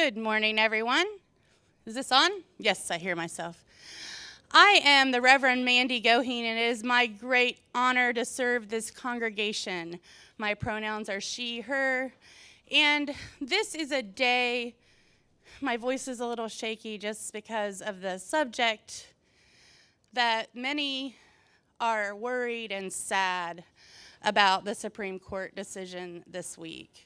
Good morning, everyone. Is this on? Yes, I hear myself. I am the Reverend Mandy Goheen, and it is my great honor to serve this congregation. My pronouns are she, her, and this is a day, my voice is a little shaky just because of the subject, that many are worried and sad about the Supreme Court decision this week.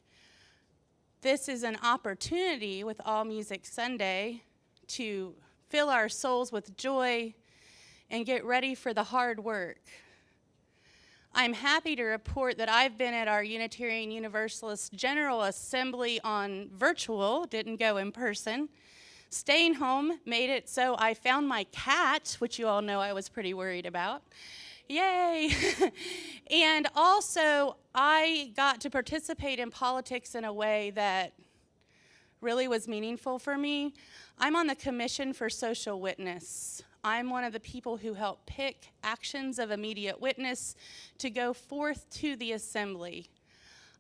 This is an opportunity with All Music Sunday to fill our souls with joy and get ready for the hard work. I'm happy to report that I've been at our Unitarian Universalist General Assembly on virtual, didn't go in person. Staying home made it so I found my cat, which you all know I was pretty worried about. Yay! And also, I got to participate in politics in a way that really was meaningful for me. I'm on the Commission for Social Witness. I'm one of the people who help pick actions of immediate witness to go forth to the assembly.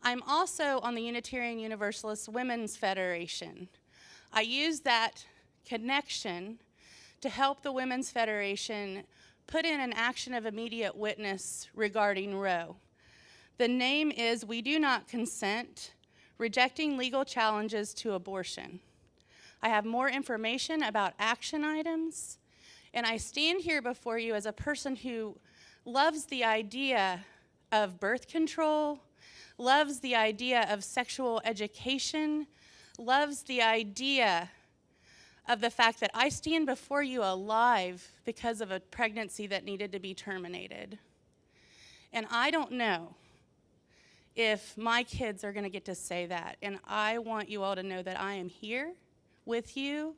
I'm also on the Unitarian Universalist Women's Federation. I use that connection to help the Women's Federation put in an action of immediate witness regarding Roe. The name is We Do Not Consent, Rejecting Legal Challenges to Abortion. I have more information about action items, and I stand here before you as a person who loves the idea of birth control, loves the idea of sexual education, loves the idea of the fact that I stand before you alive because of a pregnancy that needed to be terminated. And I don't know if my kids are going to get to say that. And I want you all to know that I am here with you.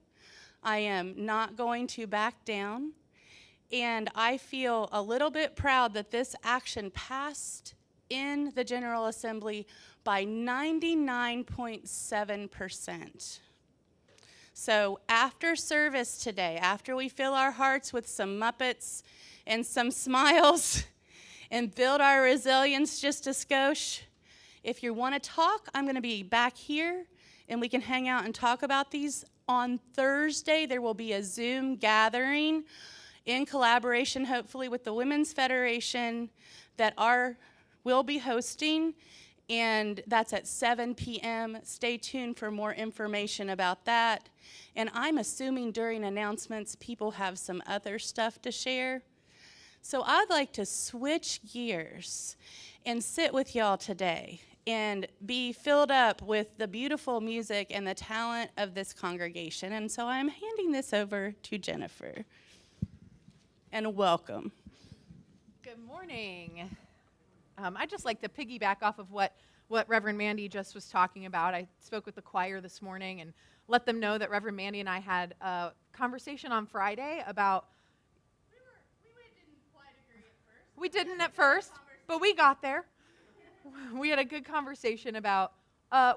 I am not going to back down. And I feel a little bit proud that this action passed in the General Assembly by 99.7%. So after service today, after we fill our hearts with some Muppets and some smiles and build our resilience just a skosh, if you want to talk, I'm going to be back here and we can hang out and talk about these. On Thursday, there will be a Zoom gathering in collaboration, hopefully, with the Women's Federation that we'll be hosting. And that's at 7 p.m. Stay tuned for more information about that. And I'm assuming during announcements, people have some other stuff to share. So I'd like to switch gears and sit with y'all today and be filled up with the beautiful music and the talent of this congregation. And so I'm handing this over to Jennifer. And welcome. Good morning. I'd just like to piggyback off of what Reverend Mandy just was talking about. I spoke with the choir this morning and let them know that Reverend Mandy and I had a conversation on Friday about... We didn't quite agree at first. We didn't at first, but we got there. We had a good conversation about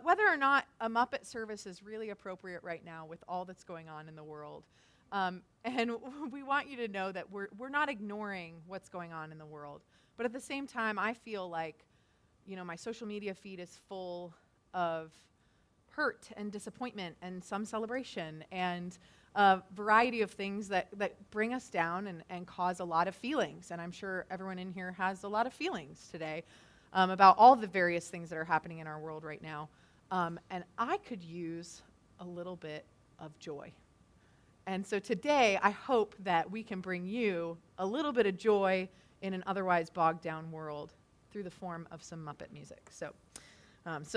whether or not a Muppet service is really appropriate right now with all that's going on in the world. And we want you to know that we're not ignoring what's going on in the world. But at the same time, I feel like, my social media feed is full of hurt and disappointment and some celebration and a variety of things that bring us down and cause a lot of feelings. And I'm sure everyone in here has a lot of feelings today about all the various things that are happening in our world right now. And I could use a little bit of joy. And so today, I hope that we can bring you a little bit of joy in an otherwise bogged down world through the form of some Muppet music. So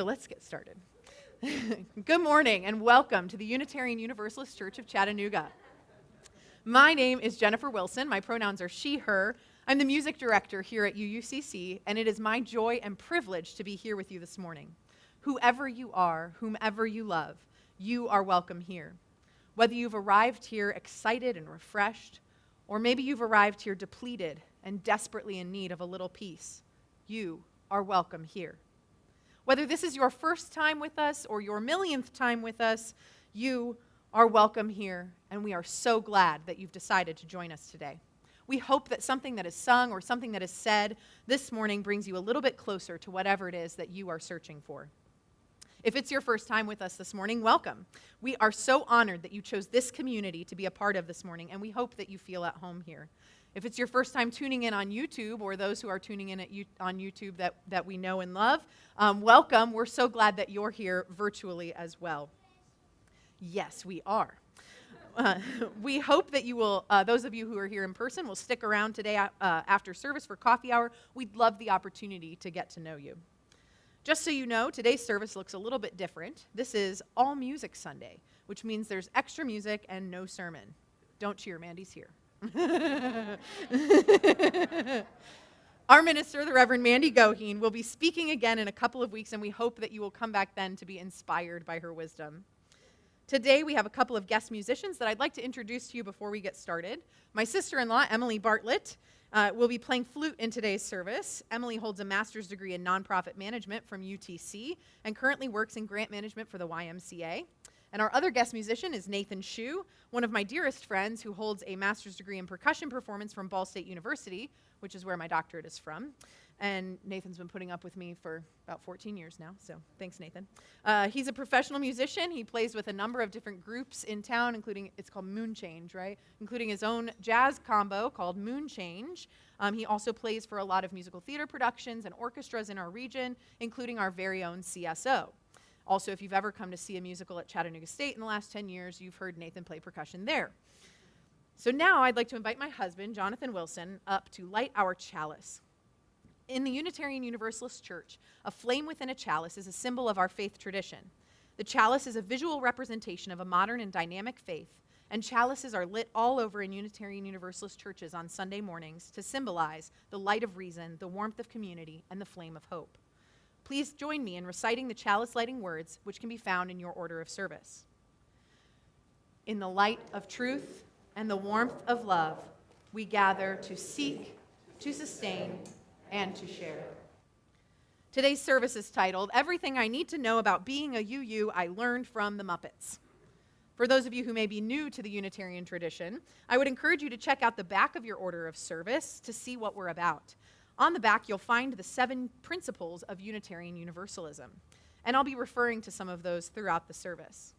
let's get started. Good morning and welcome to the Unitarian Universalist Church of Chattanooga. My name is Jennifer Wilson. My pronouns are she, her. I'm the music director here at UUCC, and it is my joy and privilege to be here with you this morning. Whoever you are, whomever you love, you are welcome here. Whether you've arrived here excited and refreshed, or maybe you've arrived here depleted and desperately in need of a little peace, you are welcome here. Whether this is your first time with us or your millionth time with us, you are welcome here, and we are so glad that you've decided to join us today. We hope that something that is sung or something that is said this morning brings you a little bit closer to whatever it is that you are searching for. If it's your first time with us this morning, welcome. We are so honored that you chose this community to be a part of this morning, and we hope that you feel at home here. If it's your first time tuning in on YouTube, or those who are tuning in on YouTube that we know and love, welcome. We're so glad that you're here virtually as well. Yes, we are. We hope that you will, those of you who are here in person, will stick around today after service for coffee hour. We'd love the opportunity to get to know you. Just so you know, today's service looks a little bit different. This is All Music Sunday, which means there's extra music and no sermon. Don't cheer, Mandy's here. Our minister, the Reverend Mandy Goheen, will be speaking again in a couple of weeks, and we hope that you will come back then to be inspired by her wisdom. Today, we have a couple of guest musicians that I'd like to introduce to you before we get started. My sister-in-law, Emily Bartlett, will be playing flute in today's service. Emily holds a master's degree in nonprofit management from UTC and currently works in grant management for the YMCA. And our other guest musician is Nathan Shue, one of my dearest friends who holds a master's degree in percussion performance from Ball State University, which is where my doctorate is from. And Nathan's been putting up with me for about 14 years now, so thanks, Nathan. He's a professional musician. He plays with a number of different groups in town, including, it's called Moon Change, right? Including his own jazz combo called Moon Change. He also plays for a lot of musical theater productions and orchestras in our region, including our very own CSO. Also, if you've ever come to see a musical at Chattanooga State in the last 10 years, you've heard Nathan play percussion there. So now I'd like to invite my husband, Jonathan Wilson, up to light our chalice. In the Unitarian Universalist Church, a flame within a chalice is a symbol of our faith tradition. The chalice is a visual representation of a modern and dynamic faith, and chalices are lit all over in Unitarian Universalist churches on Sunday mornings to symbolize the light of reason, the warmth of community, and the flame of hope. Please join me in reciting the chalice lighting words, which can be found in your order of service. In the light of truth and the warmth of love, we gather to seek, to sustain, and to share. Today's service is titled, Everything I Need to Know About Being a UU I Learned from the Muppets. For those of you who may be new to the Unitarian tradition, I would encourage you to check out the back of your order of service to see what we're about. On the back, you'll find the 7 principles of Unitarian Universalism, and I'll be referring to some of those throughout the service.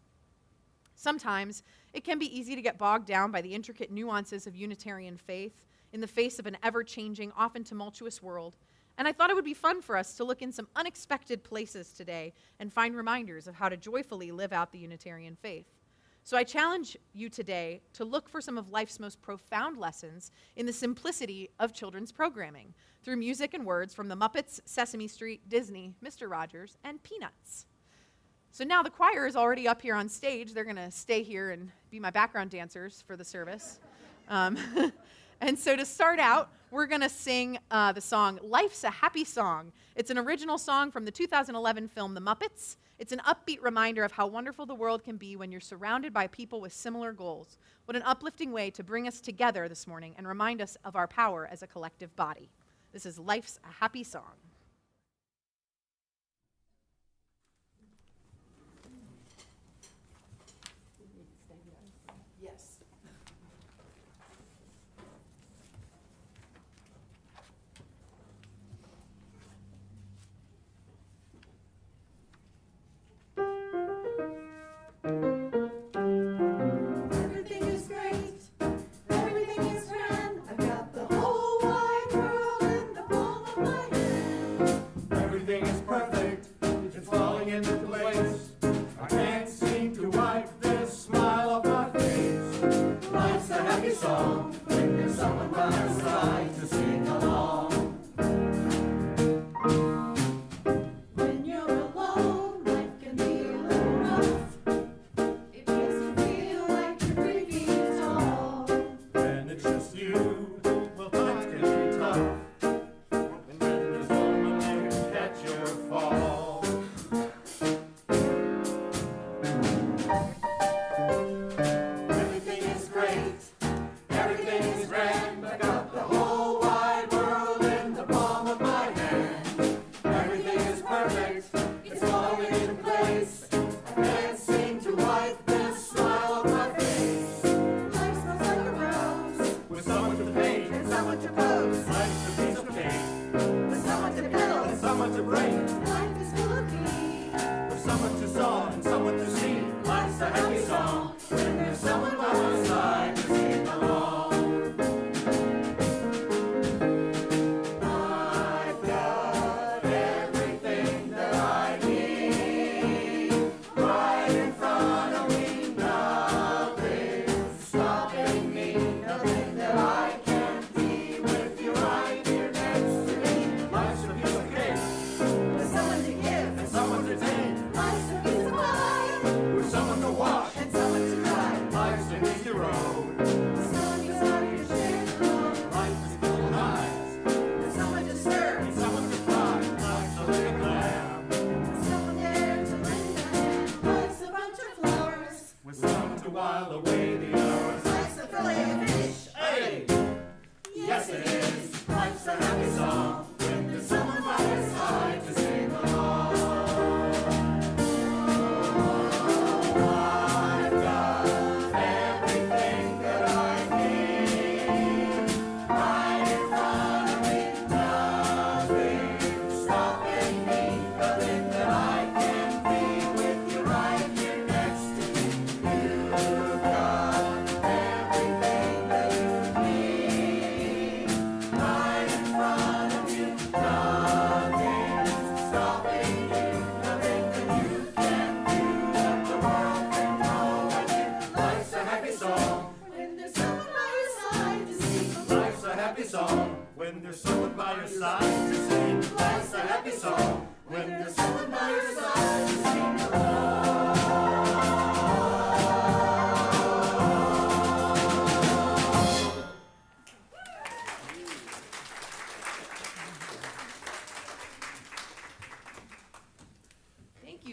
Sometimes it can be easy to get bogged down by the intricate nuances of Unitarian faith in the face of an ever-changing, often tumultuous world, and I thought it would be fun for us to look in some unexpected places today and find reminders of how to joyfully live out the Unitarian faith. So I challenge you today to look for some of life's most profound lessons in the simplicity of children's programming through music and words from the Muppets, Sesame Street, Disney, Mr. Rogers, and Peanuts. So now the choir is already up here on stage. They're going to stay here and be my background dancers for the service. And so to start out, we're going to sing the song Life's a Happy Song. It's an original song from the 2011 film The Muppets. It's an upbeat reminder of how wonderful the world can be when you're surrounded by people with similar goals. What an uplifting way to bring us together this morning and remind us of our power as a collective body. This is Life's a Happy Song. Yes. Everything is great, everything is grand. I've got the whole wide world in the palm of my hand. Everything is perfect, it's falling into place. I can't seem to wipe this smile off my face. Life's a happy song, when there's someone by your side to sing along. When you're alone, life can be a little rough. It makes you feel like you're breathing tall. When it's just you, well, times can be tough. And when there's no one there to catch your fall. Everything is great, everything is grand. I got the whole wide world in the palm of my hand. Everything is perfect, it's falling into place. I can't seem to wipe this smile off my face. Life smells like a rose, With someone to paint, and someone to pose, life's a piece of cake. with someone to pedal. With someone to bring, Life is full of me. with someone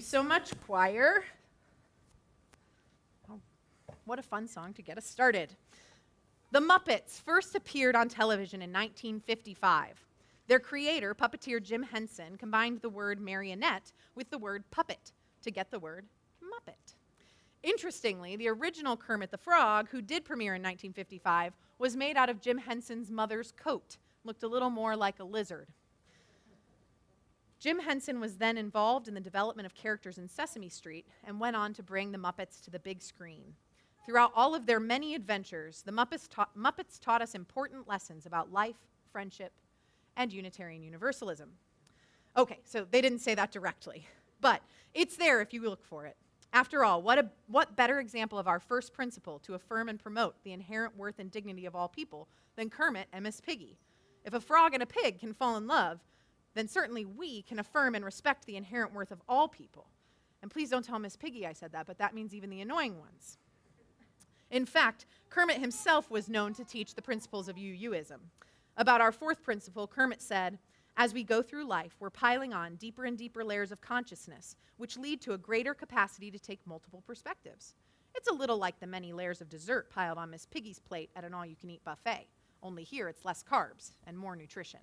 so much, choir. Oh, what a fun song to get us started. The Muppets first appeared on television in 1955. Their creator, puppeteer Jim Henson, combined the word marionette with the word puppet to get the word Muppet. Interestingly, the original Kermit the Frog, who did premiere in 1955, was made out of Jim Henson's mother's coat. Looked a little more like a lizard. Jim Henson was then involved in the development of characters in Sesame Street and went on to bring the Muppets to the big screen. Throughout all of their many adventures, the Muppets taught us important lessons about life, friendship, and Unitarian Universalism. Okay, so they didn't say that directly, but it's there if you look for it. After all, what better example of our first principle to affirm and promote the inherent worth and dignity of all people than Kermit and Miss Piggy? If a frog and a pig can fall in love, then certainly we can affirm and respect the inherent worth of all people. And please don't tell Miss Piggy I said that, but that means even the annoying ones. In fact, Kermit himself was known to teach the principles of UUism. About our fourth principle, Kermit said, as we go through life, we're piling on deeper and deeper layers of consciousness, which lead to a greater capacity to take multiple perspectives. It's a little like the many layers of dessert piled on Miss Piggy's plate at an all-you-can-eat buffet, only here it's less carbs and more nutrition.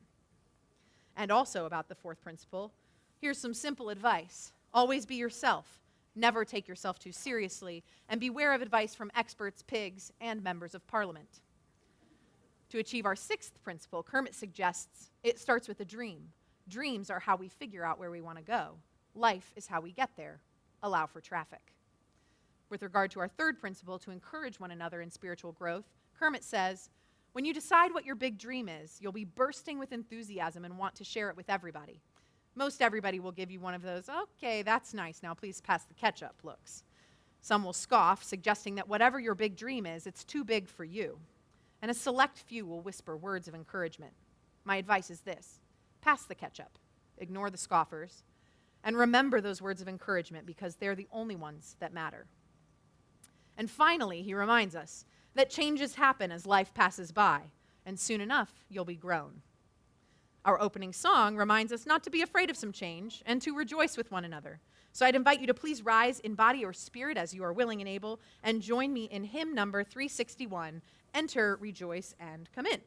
And also about the fourth principle, here's some simple advice. Always be yourself. Never take yourself too seriously, and beware of advice from experts, pigs, and members of parliament. To achieve our sixth principle, Kermit suggests it starts with a dream. Dreams are how we figure out where we want to go. Life is how we get there. Allow for traffic. With regard to our third principle, to encourage one another in spiritual growth, Kermit says, when you decide what your big dream is, you'll be bursting with enthusiasm and want to share it with everybody. Most everybody will give you one of those, okay, that's nice, now please pass the ketchup looks. Some will scoff, suggesting that whatever your big dream is, it's too big for you. And a select few will whisper words of encouragement. My advice is this: pass the ketchup, ignore the scoffers, and remember those words of encouragement because they're the only ones that matter. And finally, he reminds us that changes happen as life passes by, and soon enough, you'll be grown. Our opening song reminds us not to be afraid of some change and to rejoice with one another. So I'd invite you to please rise in body or spirit as you are willing and able, and join me in hymn number 361, Enter, Rejoice, and Come In.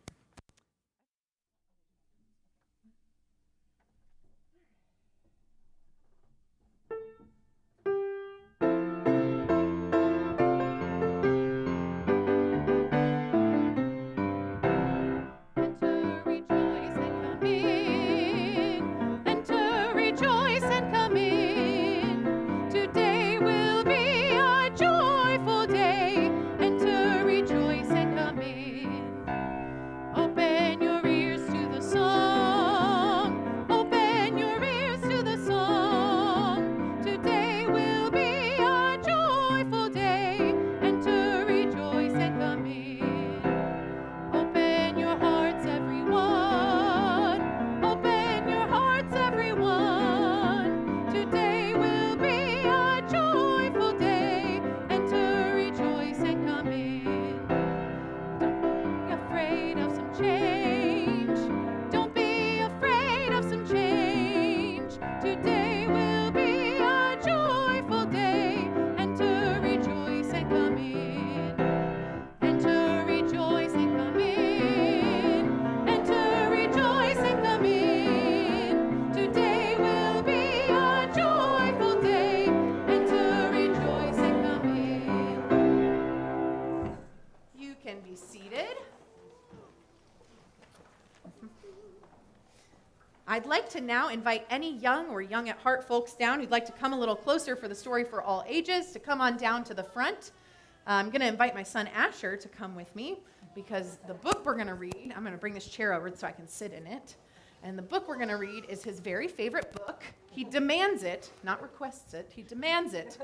I'd like to now invite any young or young at heart folks down who'd like to come a little closer for the story for all ages to come on down to the front. I'm going to invite my son Asher to come with me because the book we're going to read, I'm going to bring this chair over so I can sit in it. And the book we're going to read is his very favorite book. He demands it, not requests it, he demands it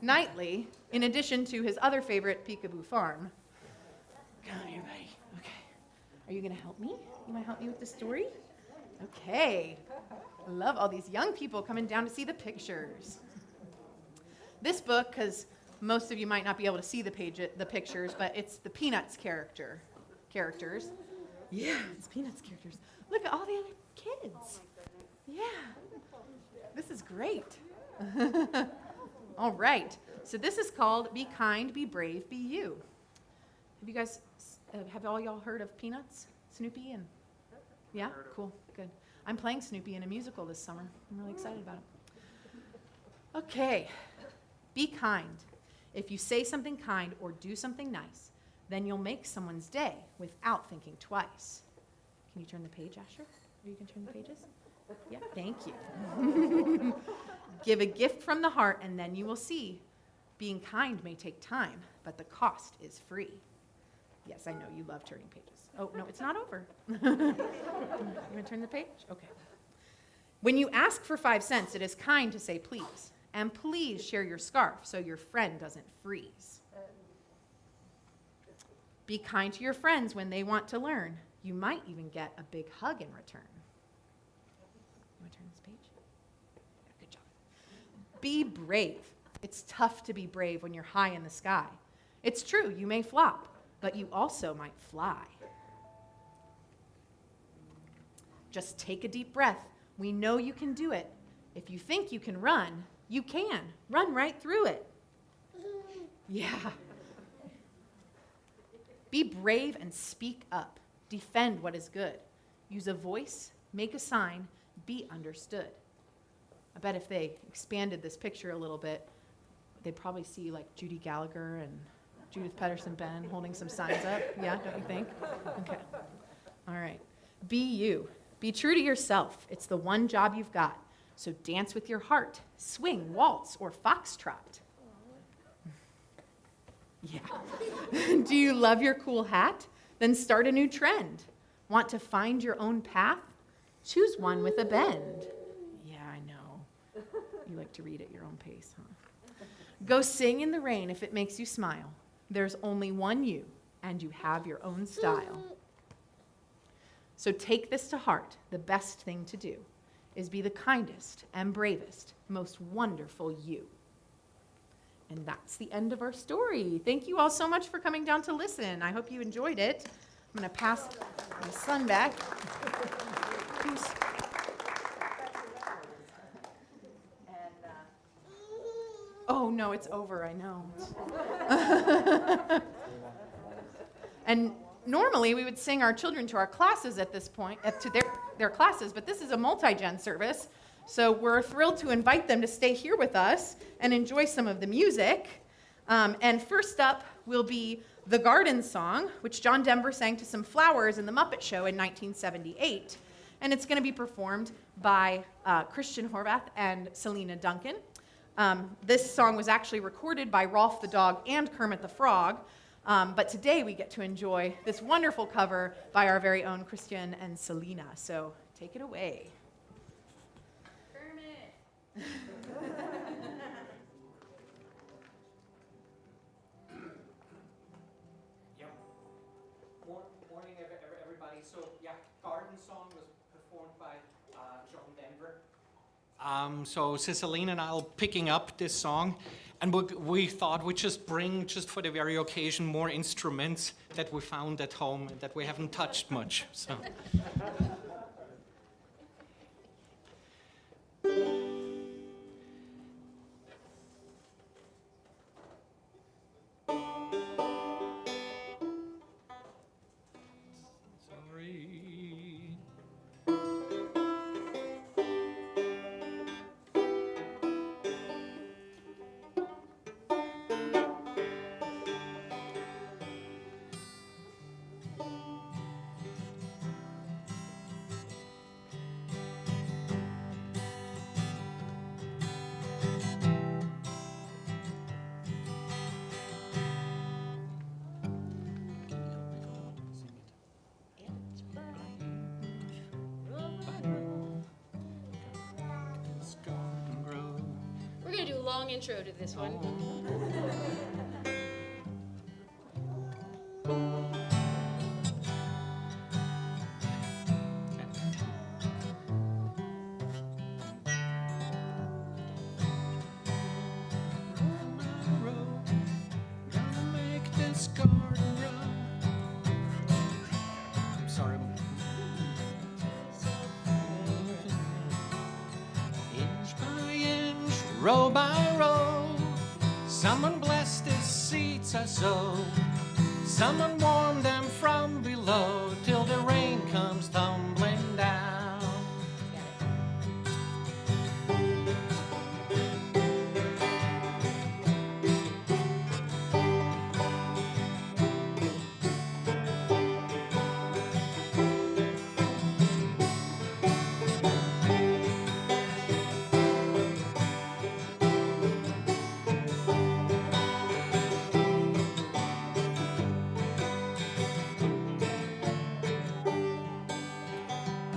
nightly, in addition to his other favorite, Peekaboo Farm. Come here, buddy. Okay. Are you going to help me? You want to help me with the story? Okay. I love all these young people coming down to see the pictures. This book, because most of you might not be able to see the pictures, but it's the Peanuts characters. Yeah, it's Peanuts characters. Look at all the other kids. Yeah. This is great. All right. So this is called Be Kind, Be Brave, Be You. Have you guys, have all y'all heard of Peanuts? Snoopy and, yeah? Cool, good. I'm playing Snoopy in a musical this summer. I'm really excited about it. Okay. Be kind. If you say something kind or do something nice, then you'll make someone's day without thinking twice. Can you turn the page, Asher? Or you can turn the pages? Yeah, thank you. Give a gift from the heart, and then you will see. Being kind may take time, but the cost is free. Yes, I know you love turning pages. Oh, no, it's not over. You want to turn the page? Okay. When you ask for 5 cents, it is kind to say please. And please share your scarf so your friend doesn't freeze. Be kind to your friends when they want to learn. You might even get a big hug in return. You want to turn this page? Yeah, good job. Be brave. It's tough to be brave when you're high in the sky. It's true, you may flop, but you also might fly. Just take a deep breath. We know you can do it. If you think you can run, you can. Run right through it. Yeah. Be brave and speak up. Defend what is good. Use a voice, make a sign, be understood. I bet if they expanded this picture a little bit, they'd probably see like Judy Gallagher and Judith Pedersen Ben holding some signs up. Yeah, don't you think? Okay. All right. Be you. Be true to yourself. It's the one job you've got. So dance with your heart. Swing, waltz, or foxtrot. Yeah. Do you love your cool hat? Then start a new trend. Want to find your own path? Choose one with a bend. Yeah, I know. You like to read at your own pace, huh? Go sing in the rain if it makes you smile. There's only one you, and you have your own style. So take this to heart. The best thing to do is be the kindest and bravest, most wonderful you. And that's the end of our story. Thank you all so much for coming down to listen. I hope you enjoyed it. I'm going to pass my son back. Oh, no, it's over, I know. And normally we would sing our children to our classes at this point, to their classes, but this is a multi-gen service, so we're thrilled to invite them to stay here with us and enjoy some of the music. And first up will be The Garden Song, which John Denver sang to some flowers in the Muppet Show in 1978. And it's going to be performed by Christian Horvath and Selena Duncan. This song was actually recorded by Rolf the Dog and Kermit the Frog, but today we get to enjoy this wonderful cover by our very own Christian and Selena. So take it away. Kermit. Yep. Morning, everybody. So, yeah, Garden Song was performed by John Denver. So Cicilline and I'll picking up this song, and we thought we'd just bring, just for the very occasion, more instruments that we found at home and that we haven't touched much. So. We're going to do a long intro to this one. row by row. Someone blessed his seats or so. Someone warmed them from below till the rain comes tumbling down.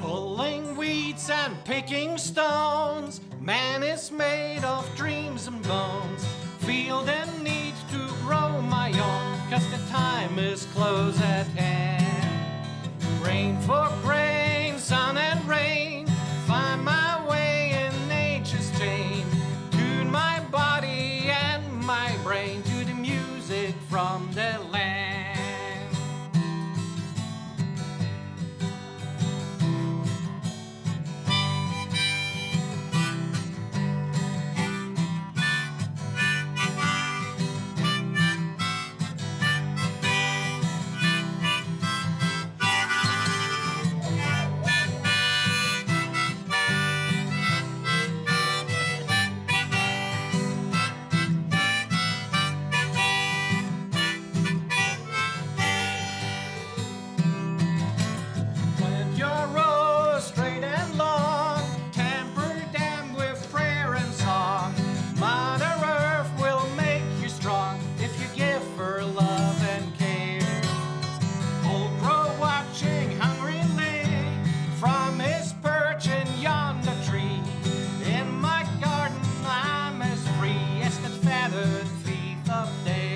Pulling weeds and picking stones, man is made of dreams and bones. Feel the need to grow my own, 'cause the time is close at hand. Grain for grain, sun and rain, find my way in nature's chain. Tune my body and my brain to the music from the land. Plant your rows straight and long, temper them with prayer and song. Mother Earth will make you strong if you give her love and care. Old crow watching hungrily from his perch in yonder tree. In my garden I'm as free as that feathered thief up there.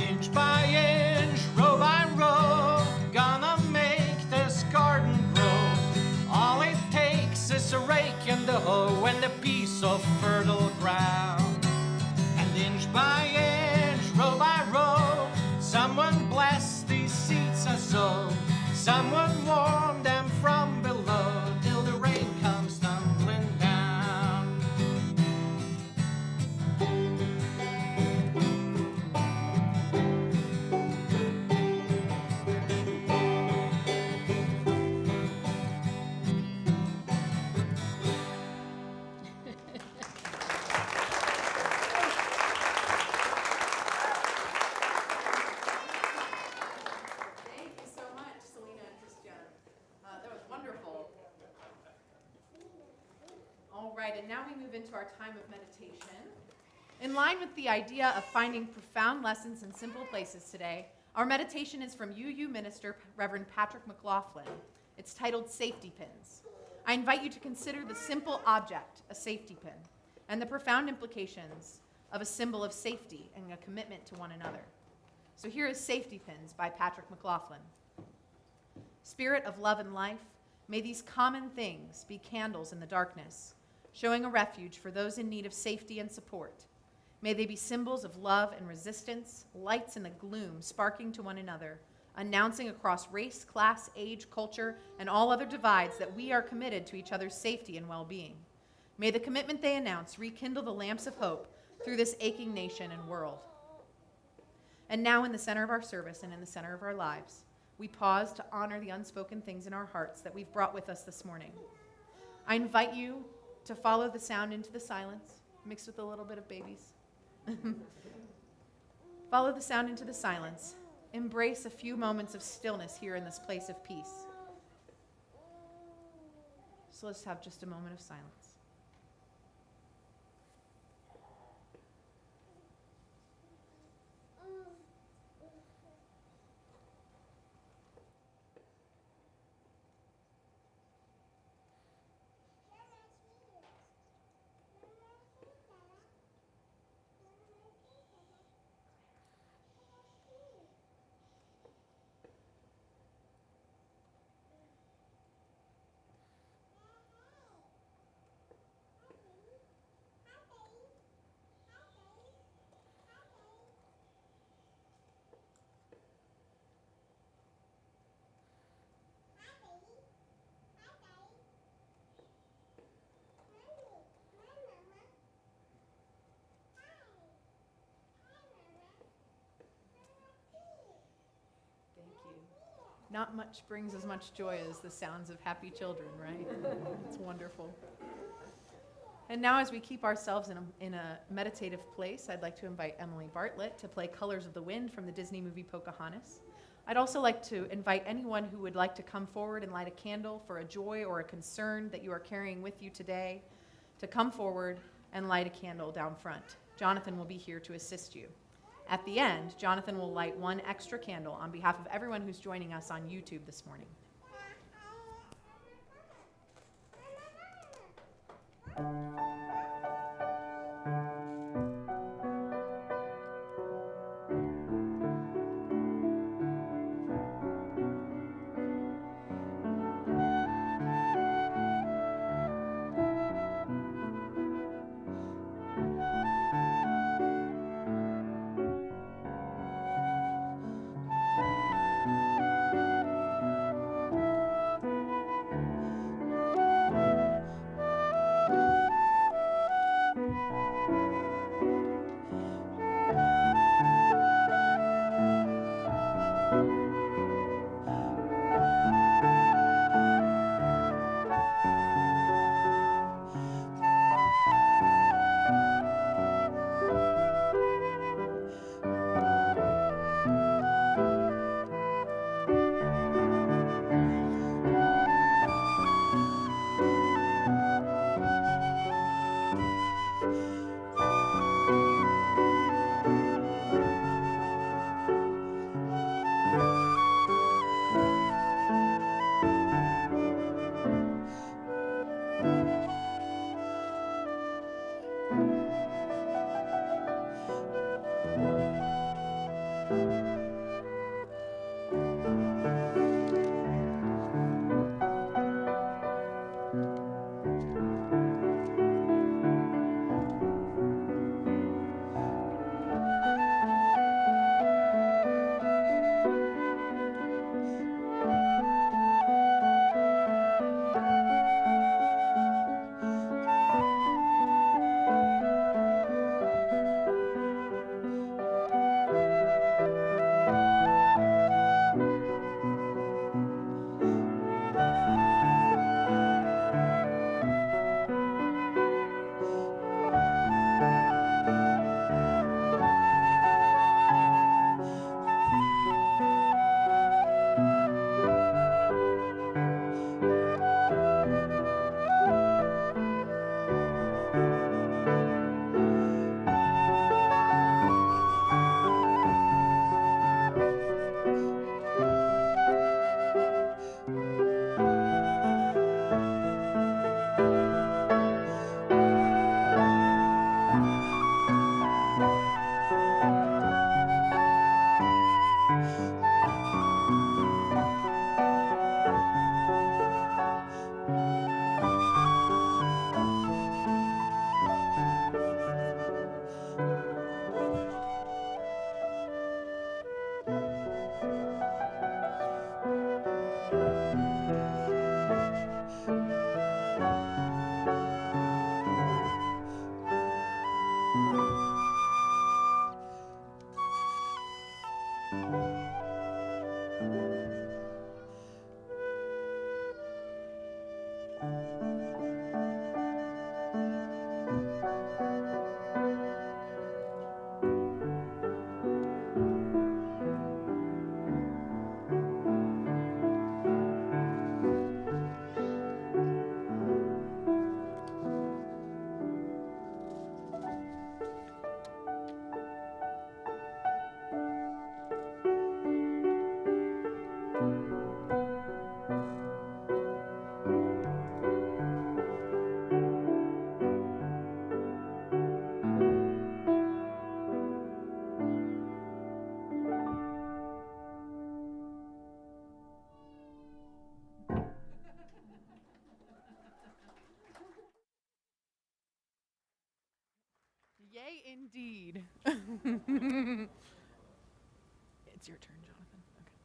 Inch by inch, row by row, gonna make this garden grow. All it takes is a rake and a hoe and a piece of fertile ground. And inch by inch, row by row, someone bless these seeds or so. Someone warm them from below till the rain comes tumbling down. Thank you so much, Selena and Christian. That was wonderful. All right, and now we move into our time of meditation. In line with the idea of finding profound lessons in simple places today, our meditation is from UU Minister Reverend Patrick McLaughlin. It's titled Safety Pins. I invite you to consider the simple object, a safety pin, and the profound implications of a symbol of safety and a commitment to one another. So here is Safety Pins by Patrick McLaughlin. Spirit of love and life, may these common things be candles in the darkness, showing a refuge for those in need of safety and support. May they be symbols of love and resistance, lights in the gloom, sparking to one another, announcing across race, class, age, culture, and all other divides that we are committed to each other's safety and well-being. May the commitment they announce rekindle the lamps of hope through this aching nation and world. And now, in the center of our service and in the center of our lives, we pause to honor the unspoken things in our hearts that we've brought with us this morning. I invite you to follow the sound into the silence, mixed with a little bit of babies. Follow the sound into the silence. Embrace a few moments of stillness here in this place of peace. So let's have just a moment of silence. Not much brings as much joy as the sounds of happy children, right? It's wonderful. And now, as we keep ourselves in a meditative place, I'd like to invite Emily Bartlett to play Colors of the Wind from the Disney movie Pocahontas. I'd also like to invite anyone who would like to come forward and light a candle for a joy or a concern that you are carrying with you today to come forward and light a candle down front. Jonathan will be here to assist you. At the end, Jonathan will light one extra candle on behalf of everyone who's joining us on YouTube this morning. Yay, indeed. It's your turn, Jonathan. Okay.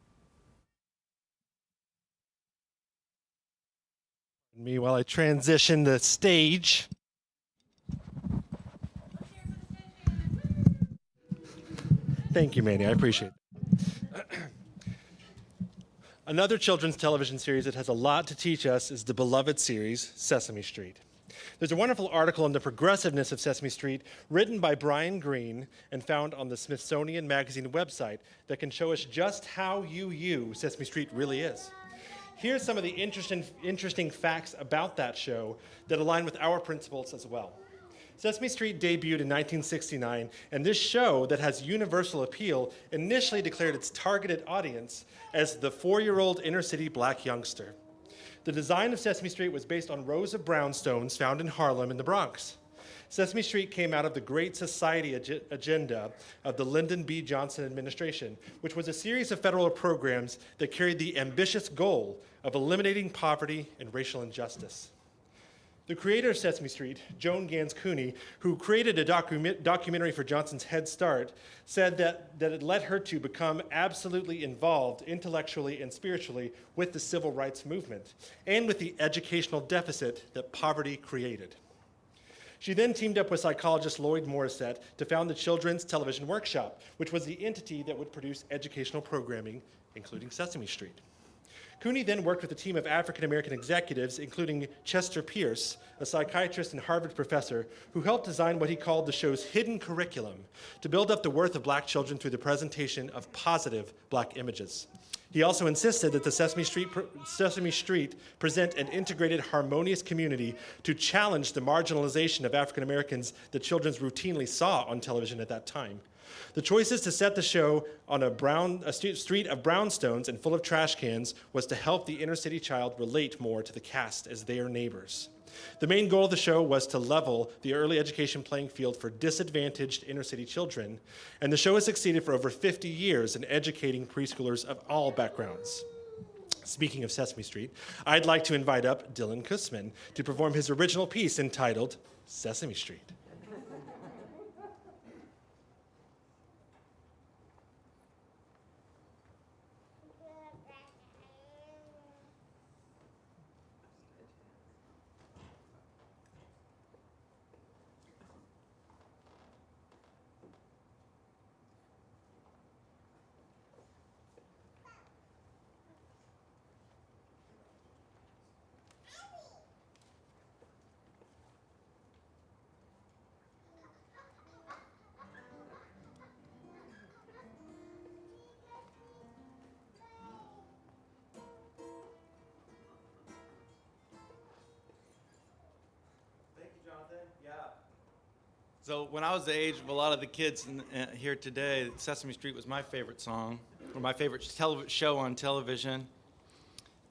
Me while I transition the stage. Thank you, Manny. I appreciate it. Another children's television series that has a lot to teach us is the beloved series Sesame Street. There's a wonderful article on the progressiveness of Sesame Street written by Brian Greene and found on the Smithsonian Magazine website that can show us just how Sesame Street really is. Here's some of the interesting facts about that show that align with our principles as well. Sesame Street debuted in 1969, and this show that has universal appeal initially declared its targeted audience as the 4-year-old inner-city black youngster. The design of Sesame Street was based on rows of brownstones found in Harlem in the Bronx. Sesame Street came out of the Great Society agenda of the Lyndon B. Johnson administration, which was a series of federal programs that carried the ambitious goal of eliminating poverty and racial injustice. The creator of Sesame Street, Joan Gans Cooney, who created a documentary for Johnson's Head Start, said that it led her to become absolutely involved intellectually and spiritually with the civil rights movement and with the educational deficit that poverty created. She then teamed up with psychologist Lloyd Morissette to found the Children's Television Workshop, which was the entity that would produce educational programming, including Sesame Street. Cooney then worked with a team of African-American executives, including Chester Pierce, a psychiatrist and Harvard professor, who helped design what he called the show's hidden curriculum to build up the worth of black children through the presentation of positive black images. He also insisted that the Sesame Street present an integrated, harmonious community to challenge the marginalization of African Americans that children routinely saw on television at that time. The choices to set the show on a street of brownstones and full of trash cans was to help the inner city child relate more to the cast as their neighbors. The main goal of the show was to level the early education playing field for disadvantaged inner city children, and the show has succeeded for over 50 years in educating preschoolers of all backgrounds. Speaking of Sesame Street, I'd like to invite up Dylan Kussman to perform his original piece entitled Sesame Street. So when I was the age of a lot of the kids here today, Sesame Street was my favorite song, or my favorite show on television.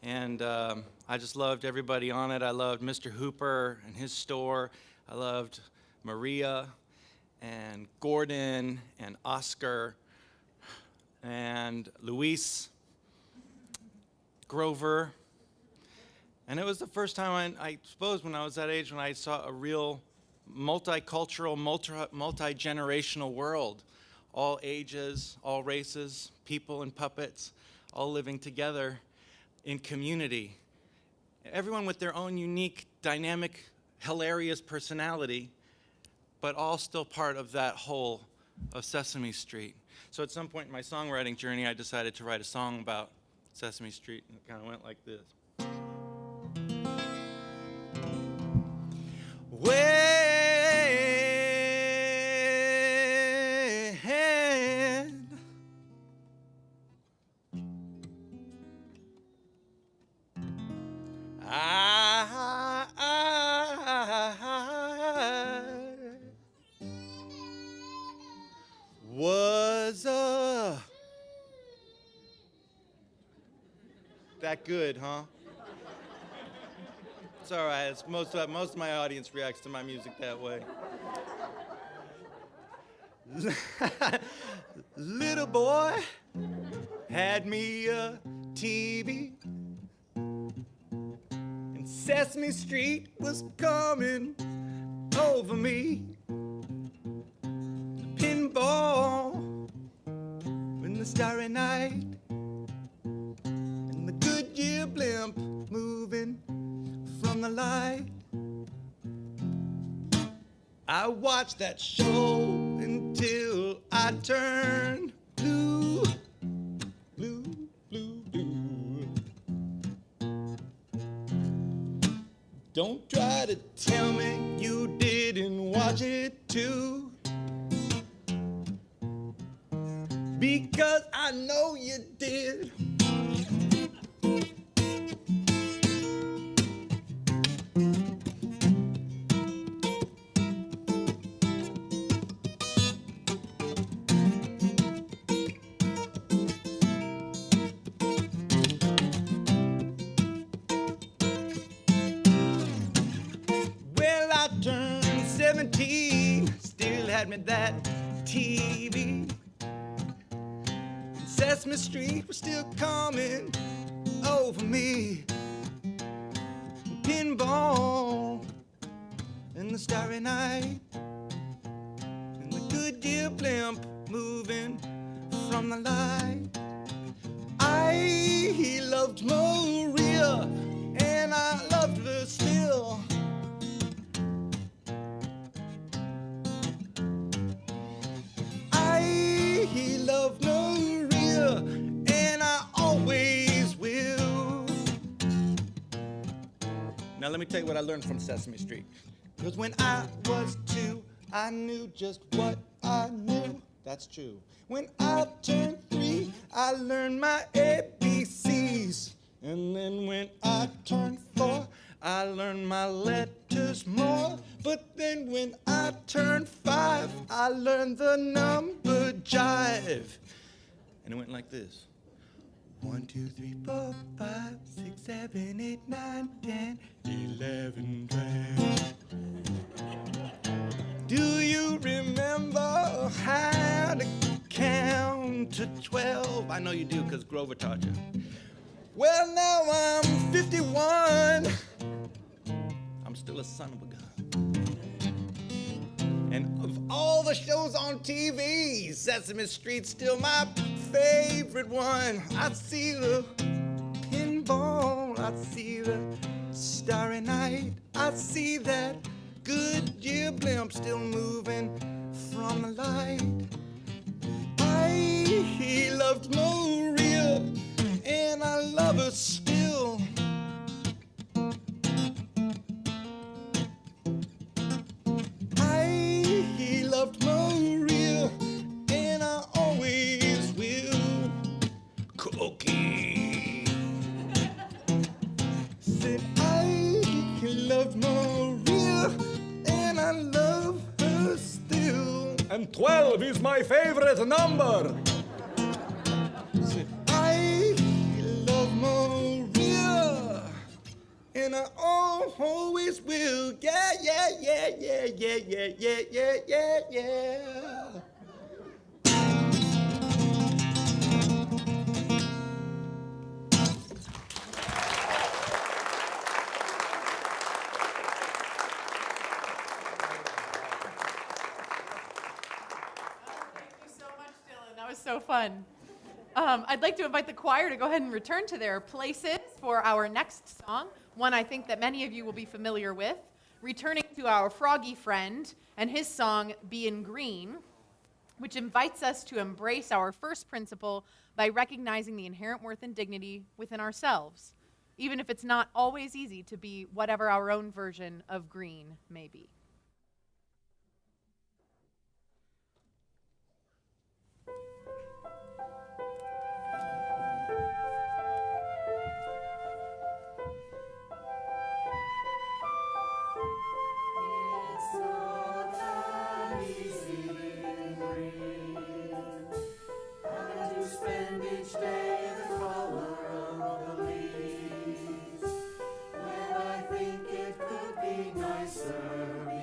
And I just loved everybody on it. I loved Mr. Hooper and his store. I loved Maria and Gordon and Oscar and Luis, Grover. And it was the first time, I suppose, when I was that age, when I saw a real multicultural, multi-generational world. All ages, all races, people and puppets, all living together in community. Everyone with their own unique, dynamic, hilarious personality, but all still part of that whole of Sesame Street. So at some point in my songwriting journey, I decided to write a song about Sesame Street, and it kind of went like this. That good, huh? It's all right. It's most of my audience reacts to my music that way. Little boy had me a TV, and Sesame Street was coming over me. Pinball in the starry night, and the Goodyear blimp moving from the light. I watched that show until I turned blue, blue, blue, blue. try to tell me you didn't watch it too. Because I know you did. Well, I turned 17, still had me that TV. Sesame Street was still coming over me. Pinball in the starry night, and the Goodyear blimp moving from the light. I loved Maria, and I loved her still. I love Maria, and I always will. Now let me tell you what I learned from Sesame Street. Because when I was 2, I knew just what I knew. That's true. When I turned 3, I learned my ABCs. And then when I turned 4, I learned my letters more. But then when I turned 5, I learned the number jive. And it went like this. 1, 2, 3, 4, 5, 6, 7, 8, 9, 10, 11, 12. Do you remember how to count to 12? I know you do, because Grover taught you. Well, now I'm 51. I'm still a son of a gun. And of all the shows on TV, Sesame Street's still my favorite one. I see the pinball, I see the starry night, I see that Goodyear blimp still moving from the light. I loved Maria, and I love her still. I loved Maria, and I always will. Cookie. Said I loved Maria, and I love her still. And 12 is my favorite number. Said I love Maria, and I always will. Yeah, yeah, yeah, yeah, yeah, yeah, yeah, yeah, yeah, yeah. Thank you so much, Dylan. That was so fun. I'd like to invite the choir to go ahead and return to their places for our next song, one I think that many of you will be familiar with, returning to our Froggy friend and his song, Bein' Green, which invites us to embrace our first principle by recognizing the inherent worth and dignity within ourselves, even if it's not always easy to be whatever our own version of green may be. It's not that easy being green. Having to spend each day the color of the leaves. When I think it could be nicer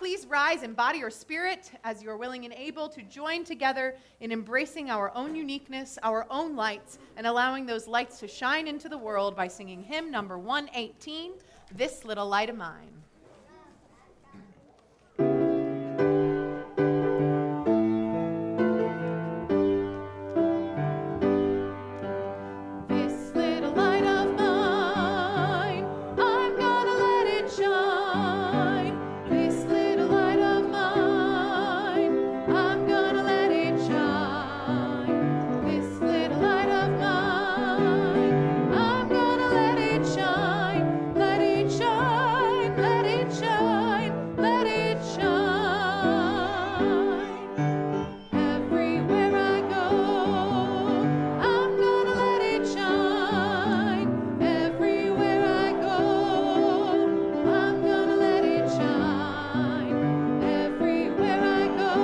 please rise in body or spirit as you are willing and able to join together in embracing our own uniqueness, our own lights, and allowing those lights to shine into the world by singing hymn number 118, This Little Light of Mine. This little light of mine, I'm gonna let it shine. This little light of mine, I'm gonna let it shine. This little light of mine, I'm gonna let it shine. Let it shine, let it shine, let it shine. Everywhere I go, I'm gonna let it shine. Everywhere I go, I'm gonna let it shine. Everywhere I go,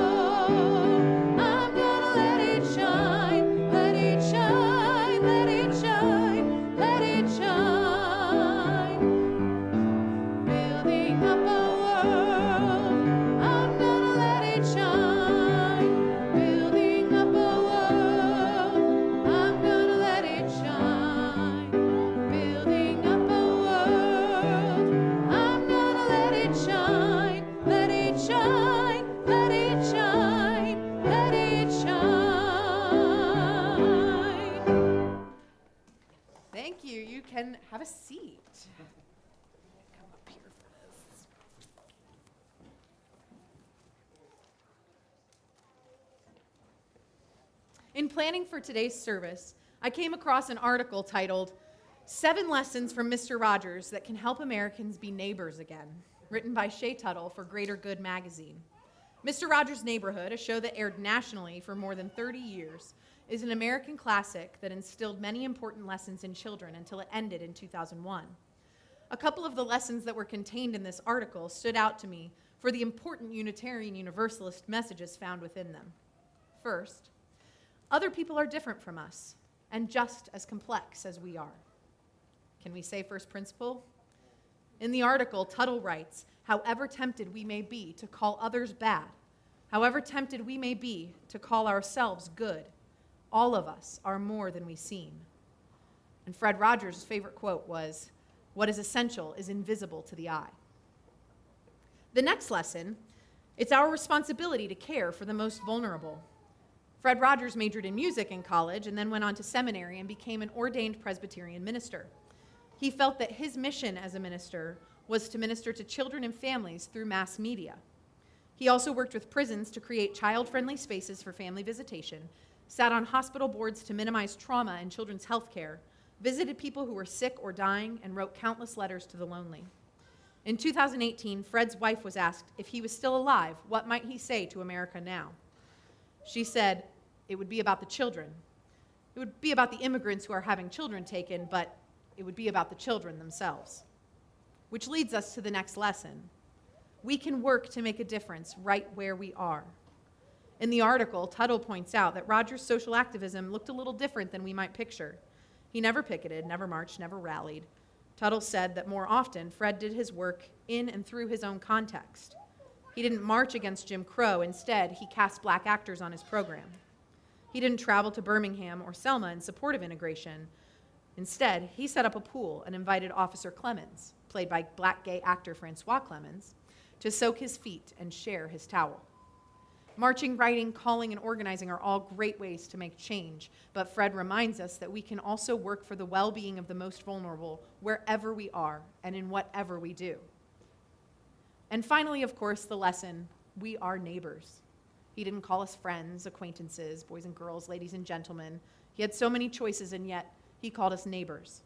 I'm gonna let it shine. Let it shine, let it shine, let it shine. Building up a world, I'm gonna let it shine. Building up a world, I'm gonna let it shine. Building up a world, I'm gonna let it shine. Let it shine, let it shine, let it shine. Thank you. You can have a seat. Come up here for this. In planning for today's service, I came across an article titled 7 Lessons from Mr. Rogers That Can Help Americans Be Neighbors Again, written by Shay Tuttle for Greater Good magazine. Mr. Rogers' Neighborhood, a show that aired nationally for more than 30 years, is an American classic that instilled many important lessons in children until it ended in 2001. A couple of the lessons that were contained in this article stood out to me for the important Unitarian Universalist messages found within them. First, other people are different from us and just as complex as we are. Can we say first principle? In the article, Tuttle writes, however tempted we may be to call others bad, however tempted we may be to call ourselves good, all of us are more than we seem. And Fred Rogers' favorite quote was, what is essential is invisible to the eye. The next lesson, it's our responsibility to care for the most vulnerable. Fred Rogers majored in music in college and then went on to seminary and became an ordained Presbyterian minister. He felt that his mission as a minister was to minister to children and families through mass media. He also worked with prisons to create child-friendly spaces for family visitation, sat on hospital boards to minimize trauma in children's health care, visited people who were sick or dying, and wrote countless letters to the lonely. In 2018, Fred's wife was asked if he was still alive, what might he say to America now? She said, it would be about the children. It would be about the immigrants who are having children taken, but it would be about the children themselves. Which leads us to the next lesson. We can work to make a difference right where we are. In the article, Tuttle points out that Rogers' social activism looked a little different than we might picture. He never picketed, never marched, never rallied. Tuttle said that more often, Fred did his work in and through his own context. He didn't march against Jim Crow. Instead, he cast black actors on his program. He didn't travel to Birmingham or Selma in support of integration. Instead, he set up a pool and invited Officer Clemens, played by black gay actor Francois Clemens, to soak his feet and share his towel. Marching, writing, calling, and organizing are all great ways to make change, but Fred reminds us that we can also work for the well-being of the most vulnerable wherever we are and in whatever we do. And finally, of course, the lesson, we are neighbors. He didn't call us friends, acquaintances, boys and girls, ladies and gentlemen. He had so many choices, and yet he called us neighbors.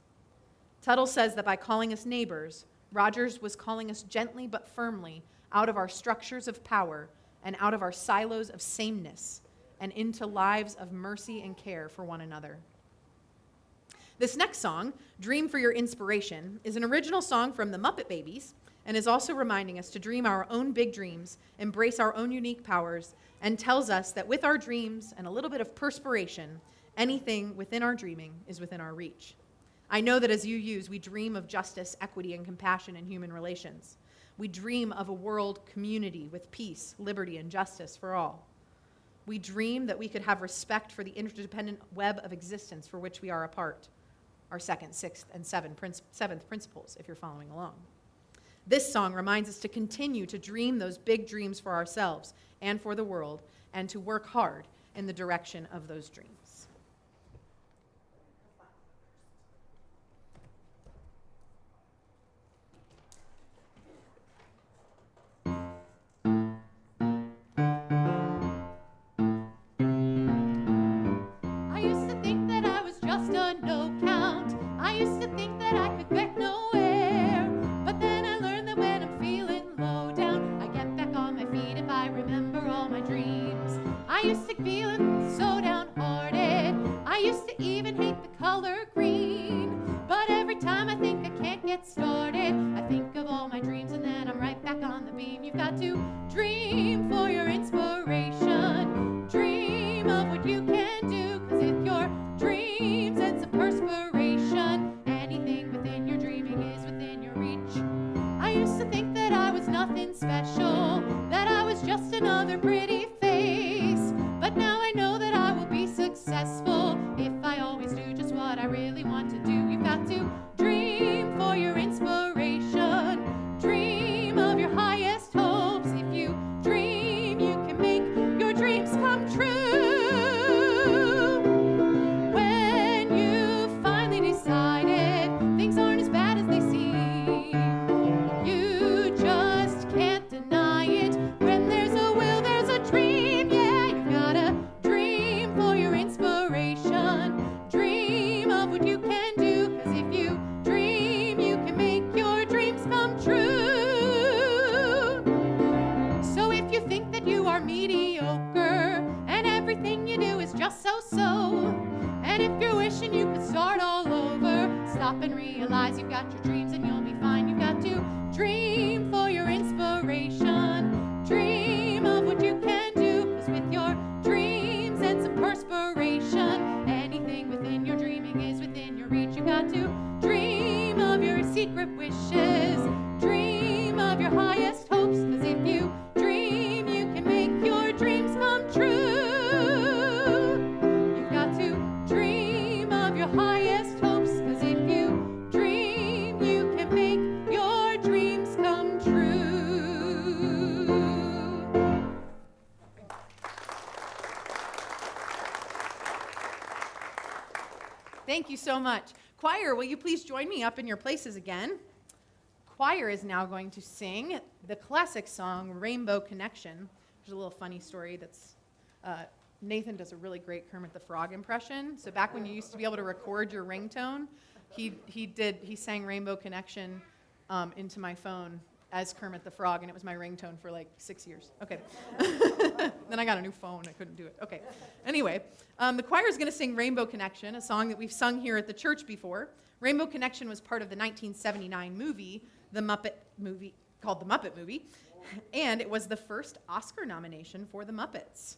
Tuttle says that by calling us neighbors, Rogers was calling us gently but firmly out of our structures of power and out of our silos of sameness and into lives of mercy and care for one another. This next song, Dream for Your Inspiration, is an original song from the Muppet Babies and is also reminding us to dream our own big dreams, embrace our own unique powers, and tells us that with our dreams and a little bit of perspiration, anything within our dreaming is within our reach. I know that as you use, we dream of justice, equity, and compassion in human relations. We dream of a world community with peace, liberty, and justice for all. We dream that we could have respect for the interdependent web of existence for which we are a part, our second, sixth, and seventh principles, if you're following along. This song reminds us to continue to dream those big dreams for ourselves and for the world, and to work hard in the direction of those dreams. I used to think that I was just a no count. I used to think that I could get nowhere. But then I learned that when I'm feeling low down, I get back on my feet if I remember all my dreams. I used to feel so downhearted. I used to even hate the color green. But every time I think I can't get started, I think of all my dreams and then I'm right back on the beam. You've got to dream for your inspiration. Dream of what you can do, 'cause if your dreams and some perspiration, anything within your dreaming is within your reach. I used to think that I was nothing special, that I was just another pretty face. But now I know that I will be successful if I always do just what I really want to do. You've got to dream for your inspiration. Dream of your highest hopes. If you dream, you can make your dreams come true. When you finally decided things aren't as bad as they seem, you just can't deny it. When there's a will, there's a dream. Yeah, you gotta dream for your inspiration. Dream of what you can do, 'cause if you dream, you can make your dreams come true. So if you think that you are mediocre and everything you do is just so-so, and if you're wishing you could start all over, stop and realize you've got your dreams and you'll be fine. You've got to dream for your inspiration. Dream of what you can do, 'cause with your dreams and some perspiration, anything within your dreaming is within your reach. You've got to dream of your secret wishes. Dream of your highest hopes, 'cause if you dream, you can make your dreams come true. You've got to dream of your highest hopes, 'cause if you dream, you can make your dreams come true. Thank you so much. Choir, will you please join me up in your places again? Choir is now going to sing the classic song, Rainbow Connection. There's a little funny story that's, Nathan does a really great Kermit the Frog impression. So back when you used to be able to record your ringtone, he sang Rainbow Connection into my phone as Kermit the Frog, and it was my ringtone for like 6 years. Okay. Then I got a new phone. I couldn't do it. Okay. Anyway, the choir is going to sing Rainbow Connection, a song that we've sung here at the church before. Rainbow Connection was part of the 1979 movie, called The Muppet Movie, and it was the first Oscar nomination for the Muppets.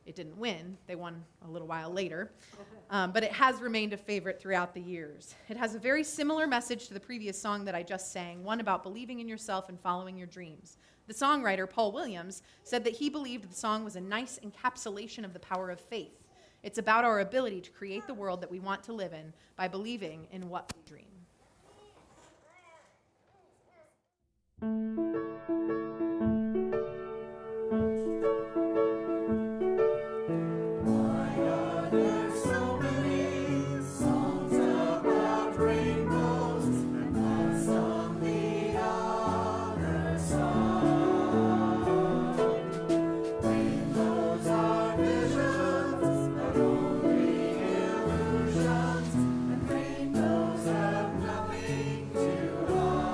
It didn't win. They won a little while later. But it has remained a favorite throughout the years. It has a very similar message to the previous song that I just sang, one about believing in yourself and following your dreams. The songwriter, Paul Williams, said that he believed the song was a nice encapsulation of the power of faith. It's about our ability to create the world that we want to live in by believing in what we dream. There's so many songs about rainbows, and lost on the other side. Rainbows are visions, but only illusions, and rainbows have nothing to hide.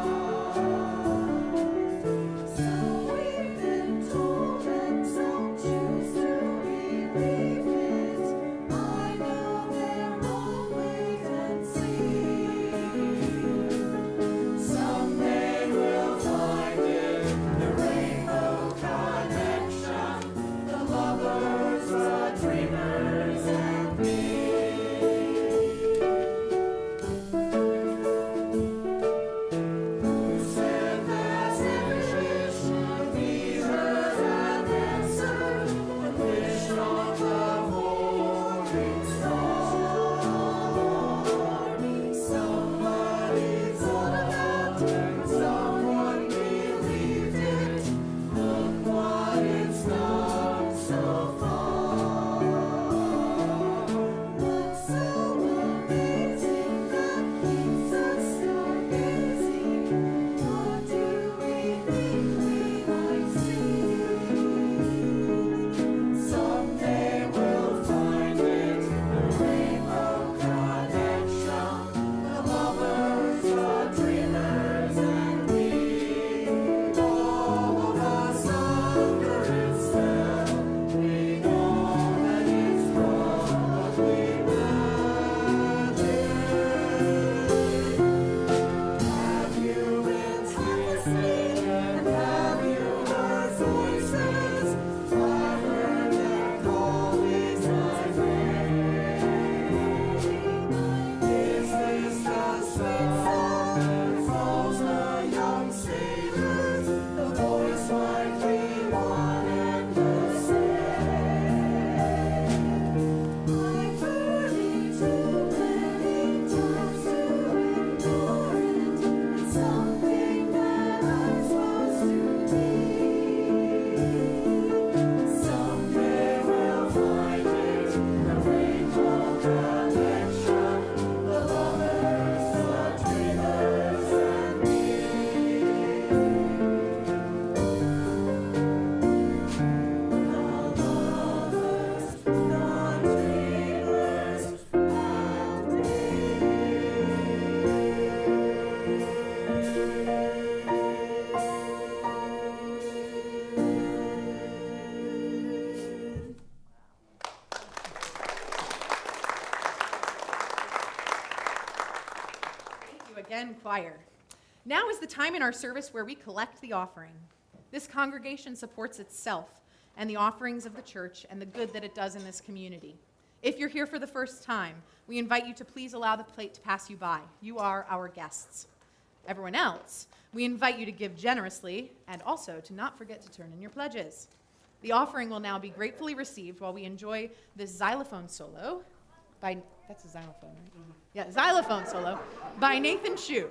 again, choir. Now is the time in our service where we collect the offering. This congregation supports itself and the offerings of the church and the good that it does in this community. If you're here for the first time, we invite you to please allow the plate to pass you by. You are our guests. Everyone else, we invite you to give generously and also to not forget to turn in your pledges. The offering will now be gratefully received while we enjoy this xylophone solo by, that's a xylophone, right? Mm-hmm. Yeah, xylophone solo by Nathan Shue.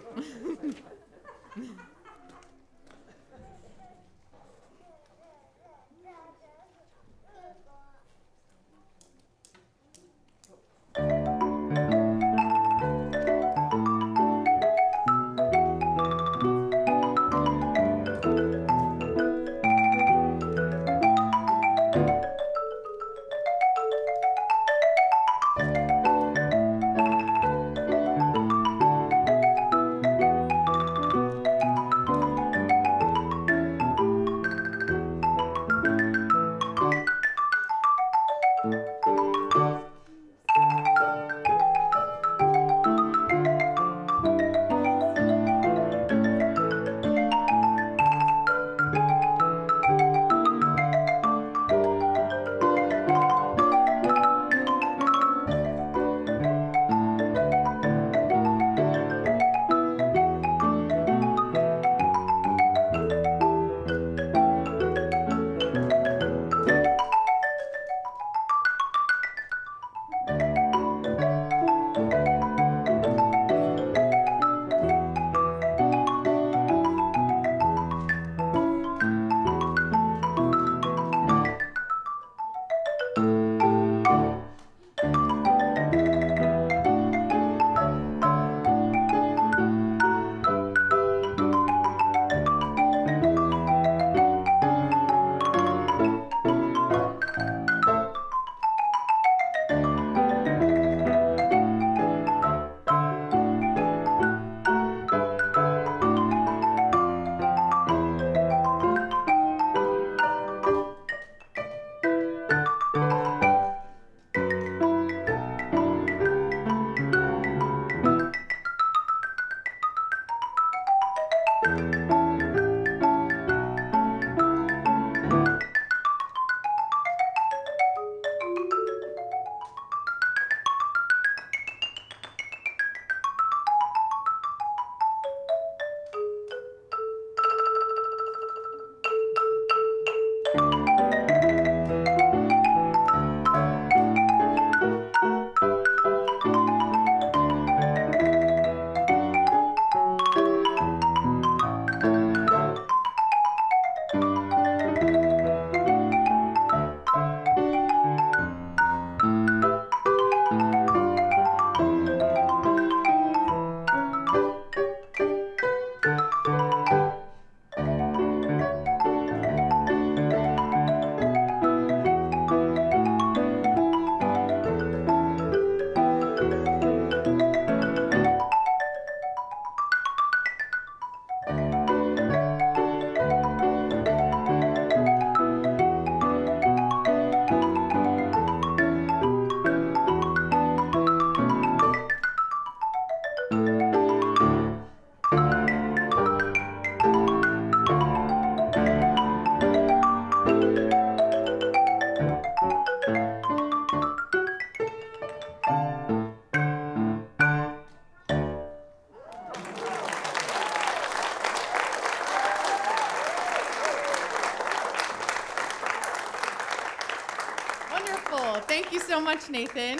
Thank you so much, Nathan.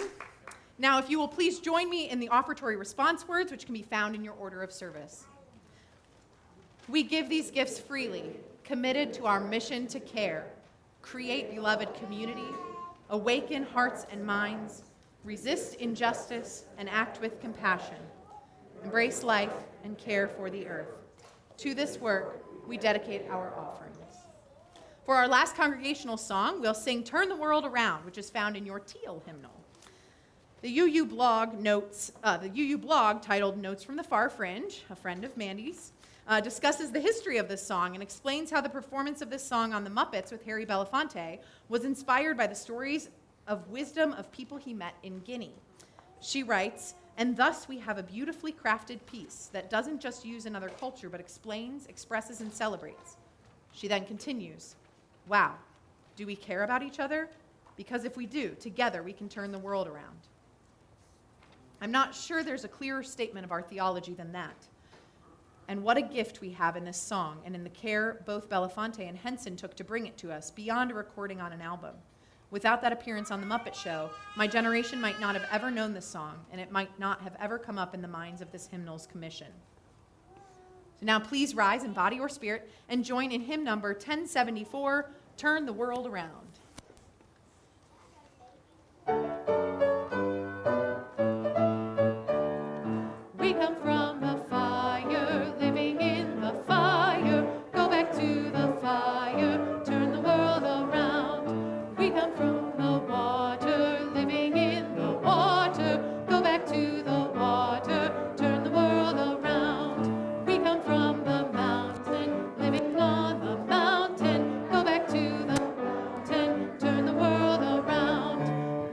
Now, if you will please join me in the offertory response words, which can be found in your order of service. We give these gifts freely, committed to our mission to care, create beloved community, awaken hearts and minds, resist injustice, and act with compassion, embrace life, and care for the earth. To this work, we dedicate our offerings. For our last congregational song, we'll sing Turn the World Around, which is found in your teal hymnal. The UU blog titled Notes from the Far Fringe, a friend of Mandy's, discusses the history of this song and explains how the performance of this song on the Muppets with Harry Belafonte was inspired by the stories of wisdom of people he met in Guinea. She writes, And thus we have a beautifully crafted piece that doesn't just use another culture, but explains, expresses, and celebrates. She then continues, wow, do we care about each other? Because if we do, together we can turn the world around. I'm not sure there's a clearer statement of our theology than that. And what a gift we have in this song and in the care both Belafonte and Henson took to bring it to us beyond a recording on an album. Without that appearance on The Muppet Show, my generation might not have ever known this song, and it might not have ever come up in the minds of this hymnal's commission. So now please rise in body or spirit and join in hymn number 1074, Turn the World Around. We come from the fire, living in the fire. Go back to the fire, turn the world around. We come from the water, living in the water. Go back to the water, turn the world around. We come from the mountain, living on the mountain. Go back to the mountain, turn the world around.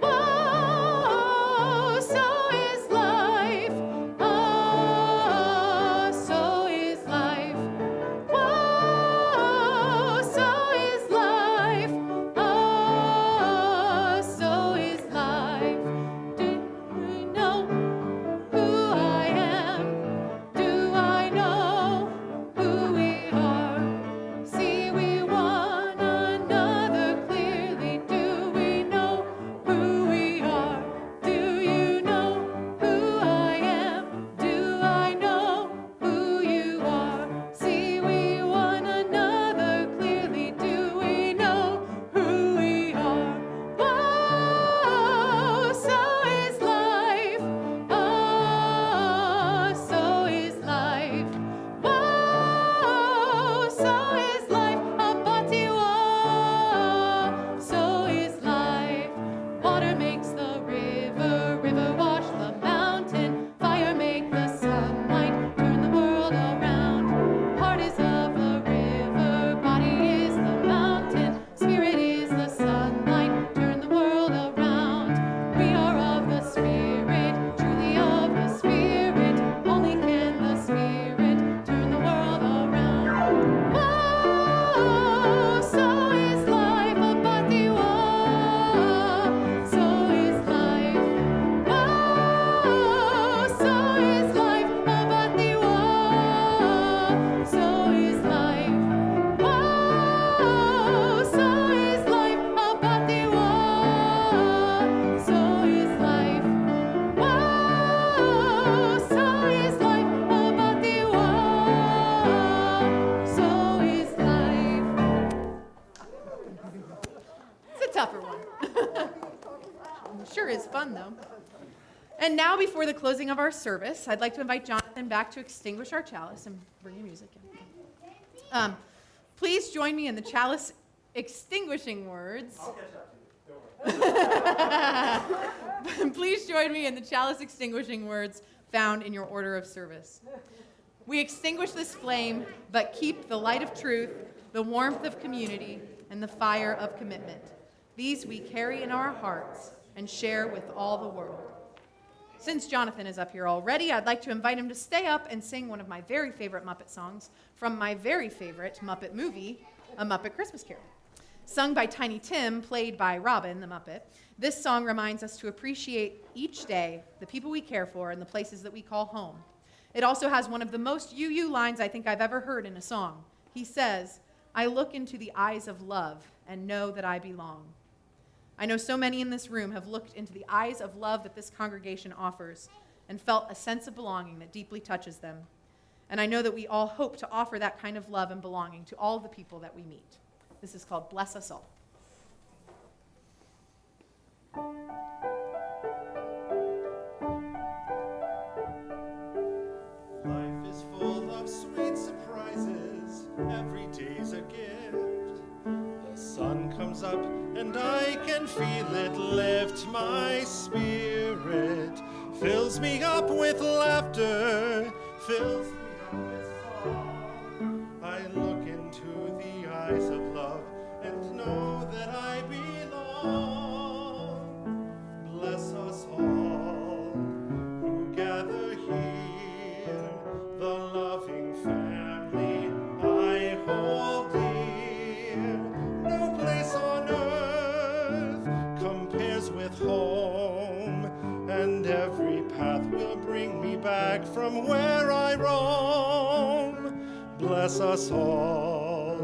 Whoa, so is life. Oh, so is life. Whoa, so is life. Oh, so is life. Do we know who I am? Do I know who we are? See we one another clearly. Do we know who we are? Do you know who I am? Do I know who you are? See we one another clearly. Do we know who we are? Whoa, so is life. Oh, so is life. Whoa, so is life. Abatiwa, so is life. Water makes the river, river wash the mountain. Fire make the sunlight, turn the world around. Heart is of the river, body is the mountain. Spirit is the sunlight, turn the world around. We are of the Spirit, truly of the Spirit. Only can the Spirit turn the world around. Whoa, so is life. Abatiwa, so is life. Whoa, so is life. Abatiwa, so is life. Whoa, so is life. Abatiwa, so is life. Whoa, so is life. Abatiwa, so is life. It's a tougher one. Sure is fun, though. And now, before the closing of our service, I'd like to invite Jonathan back to extinguish our chalice and bring your music in. Please join me in the chalice extinguishing words. Please join me in the chalice extinguishing words found in your order of service. We extinguish this flame, but keep the light of truth, the warmth of community, and the fire of commitment. These we carry in our hearts and share with all the world. Since Jonathan is up here already, I'd like to invite him to stay up and sing one of my very favorite Muppet songs from my very favorite Muppet movie, A Muppet Christmas Carol. Sung by Tiny Tim, played by Robin the Muppet, this song reminds us to appreciate each day the people we care for and the places that we call home. It also has one of the most you lines I think I've ever heard in a song. He says, "I look into the eyes of love and know that I belong." I know so many in this room have looked into the eyes of love that this congregation offers and felt a sense of belonging that deeply touches them. And I know that we all hope to offer that kind of love and belonging to all the people that we meet. This is called Bless Us All. Life is full of sweet surprises. Every day's a gift. The sun comes up and I can feel it lift my spirit. Fills me up with laughter. Fills me up with song. I look into the eyes of love and know that I belong. Bless us all who back from where I roam. Bless us all,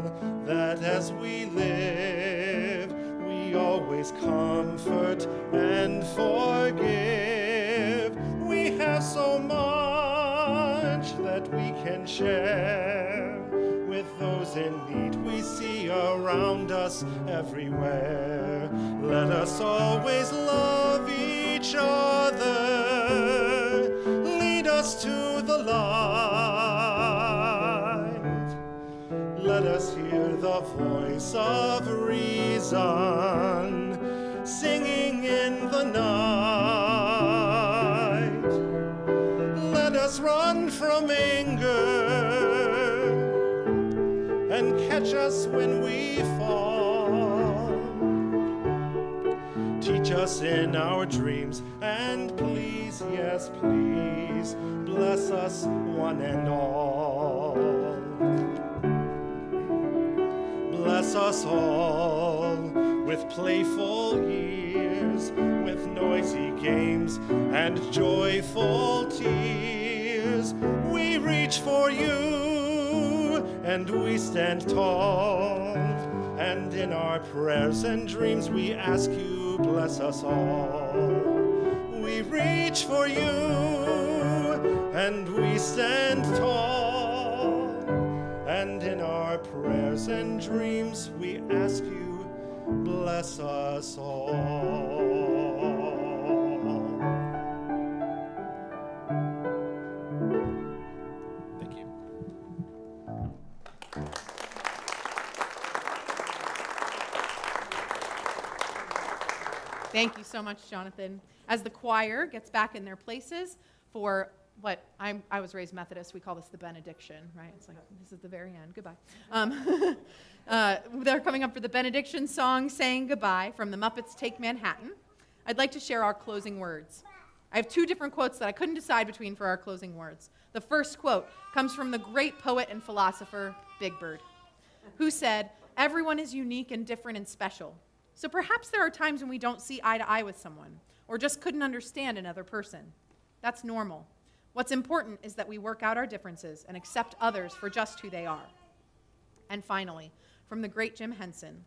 that as we live, we always comfort and forgive. We have so much that we can share with those in need we see around us everywhere. Let us always love each other. Lead us to the light. Let us hear the voice of reason singing in the night. Let us run from anger and catch us when we fall. Teach us in our dreams, and please, yes, please, bless us one and all. Bless us all with playful years, with noisy games and joyful tears. We reach for you and we stand tall, and in our prayers and dreams we ask you, bless us all. We reach for you and we stand tall, and in our prayers and dreams we ask you, bless us all. Thank you. Thank you so much, Jonathan. As the choir gets back in their places for what I was raised Methodist, we call this the benediction, right? It's like, this is the very end. Goodbye. They're coming up for the benediction song, Saying Goodbye, from the Muppets Take Manhattan. I'd like to share our closing words. I have two different quotes that I couldn't decide between for our closing words. The first quote comes from the great poet and philosopher, Big Bird, who said, "Everyone is unique and different and special. So perhaps there are times when we don't see eye to eye with someone, or just couldn't understand another person. That's normal. What's important is that we work out our differences and accept others for just who they are." And finally, from the great Jim Henson,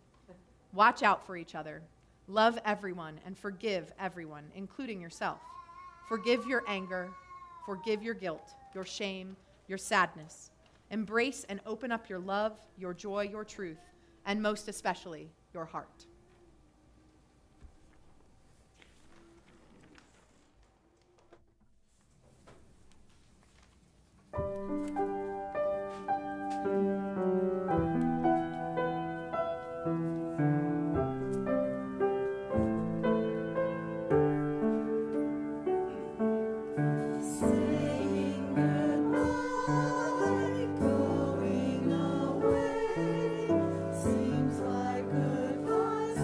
watch out for each other. Love everyone and forgive everyone, including yourself. Forgive your anger, forgive your guilt, your shame, your sadness. Embrace and open up your love, your joy, your truth, and most especially, your heart. Saying goodbye, going away, seems like goodbyes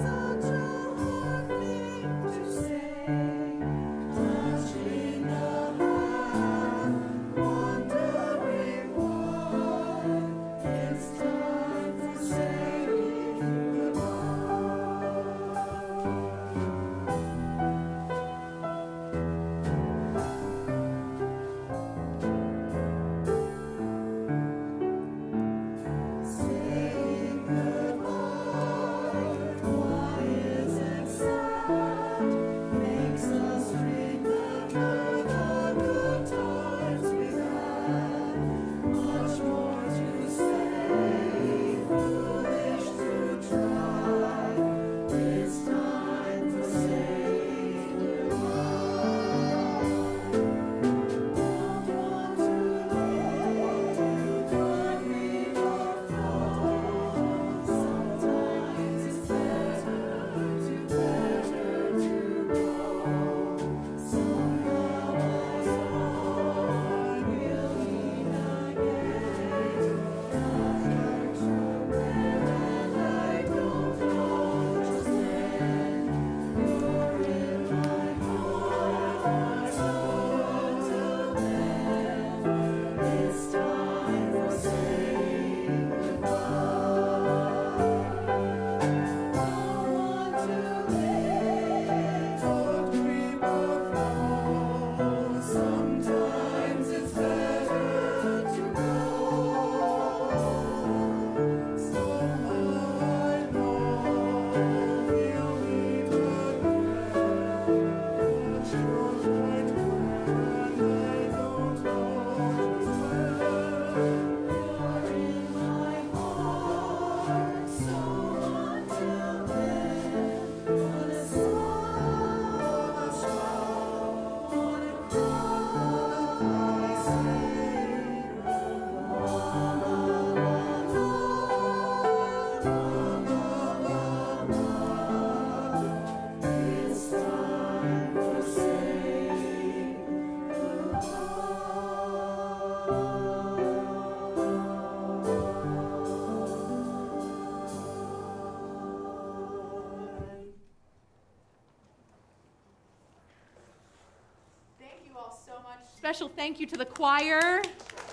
special thank you to the choir.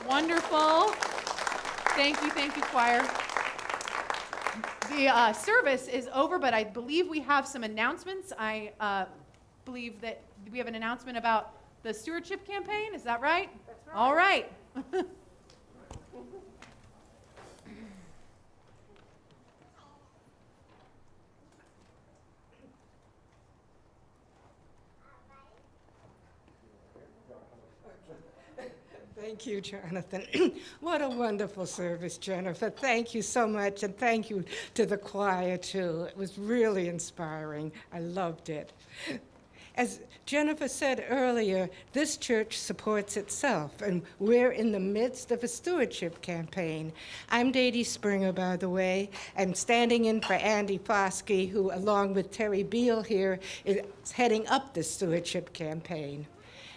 Wonderful. Thank you, choir. The service is over, but I believe we have some announcements. I believe that we have an announcement about the stewardship campaign. Is that right? That's right. All right. Thank you, Jonathan. What a wonderful service, Jennifer. Thank you so much, and thank you to the choir, too. It was really inspiring. I loved it. As Jennifer said earlier, this church supports itself, and we're in the midst of a stewardship campaign. I'm Dee Springer, by the way. I'm standing in for Andy Foskey, who, along with Terry Beal here, is heading up the stewardship campaign.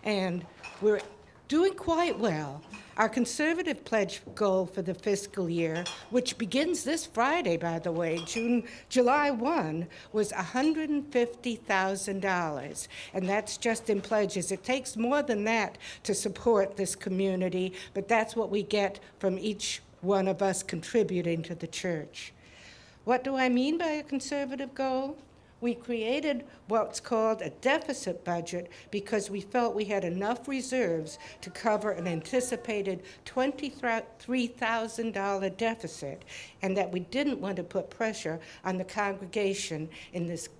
And we're doing quite well. Our conservative pledge goal for the fiscal year, which begins this Friday, by the way, July 1, was $150,000, and that's just in pledges. It takes more than that to support this community, but that's what we get from each one of us contributing to the church. What do I mean by a conservative goal? We created what's called a deficit budget because we felt we had enough reserves to cover an anticipated $23,000 deficit, and that we didn't want to put pressure on the congregation in this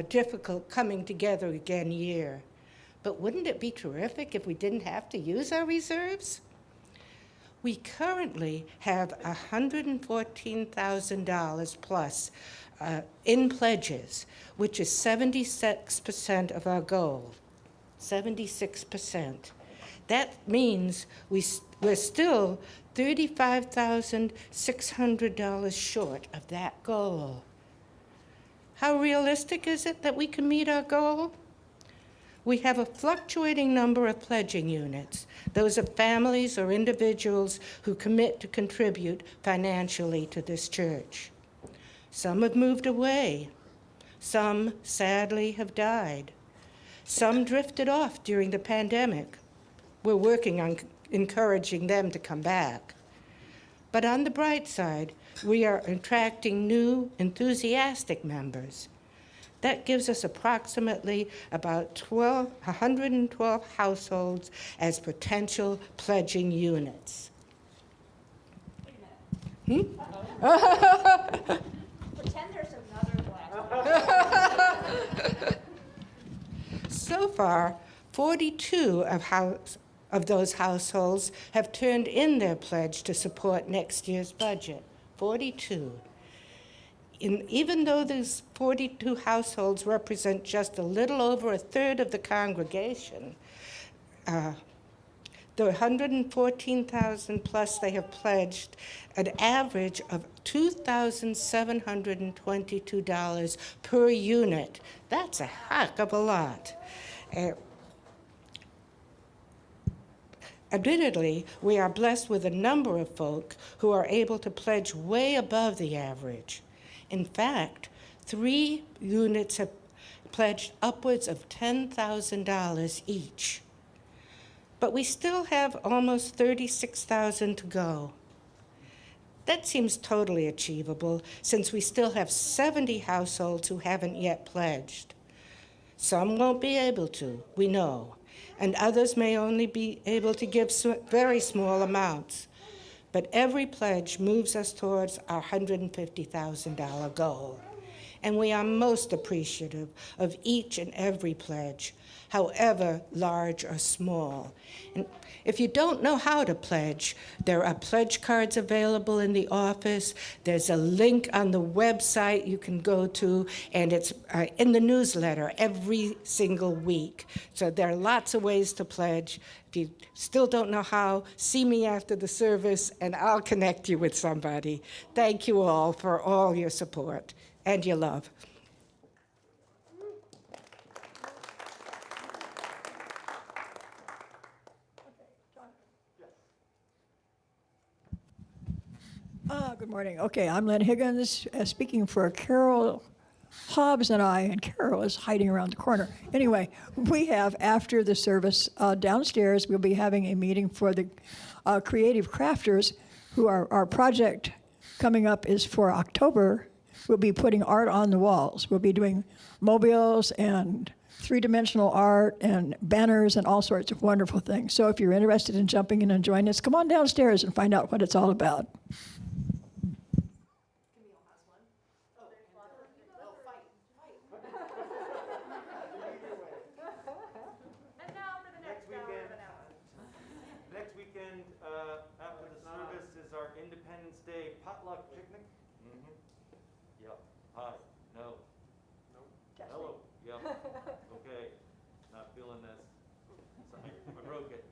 difficult coming together again year. But wouldn't it be terrific if we didn't have to use our reserves? We currently have $114,000 plus in pledges, which is 76% of our goal, 76%. That means we're still $35,600 short of that goal. How realistic is it that we can meet our goal? We have a fluctuating number of pledging units. Those are families or individuals who commit to contribute financially to this church. Some have moved away. Some, sadly, have died. Some drifted off during the pandemic. We're working on encouraging them to come back. But on the bright side, we are attracting new, enthusiastic members. That gives us approximately about 112 households as potential pledging units. Pretend there's another black. So far, 42 of those households have turned in their pledge to support next year's budget. 42. Even though these 42 households represent just a little over a third of the congregation, the 114,000 plus they have pledged an average of $2,722 per unit. That's a heck of a lot. Admittedly, we are blessed with a number of folk who are able to pledge way above the average. In fact, 3 units have pledged upwards of $10,000 each. But we still have almost $36,000 to go. That seems totally achievable, since we still have 70 households who haven't yet pledged. Some won't be able to, we know, and others may only be able to give very small amounts. But every pledge moves us towards our $150,000 goal. And we are most appreciative of each and every pledge, however large or small. And if you don't know how to pledge, there are pledge cards available in the office. There's a link on the website you can go to, and it's in the newsletter every single week. So there are lots of ways to pledge. If you still don't know how, see me after the service, and I'll connect you with somebody. Thank you all for all your support and your love. Good morning. Okay, I'm Lynn Higgins, speaking for Carol Hobbs and I, and Carol is hiding around the corner. Anyway, we have, after the service downstairs, we'll be having a meeting for the creative crafters, who our project coming up is for October. We'll be putting art on the walls. We'll be doing mobiles and three-dimensional art and banners and all sorts of wonderful things. So if you're interested in jumping in and joining us, come on downstairs and find out what it's all about. Next weekend, after the service, is our Independence Day potluck picnic. Yep. Hi. No. Hello. Yep. Okay. Not feeling this. Sorry, I broke it.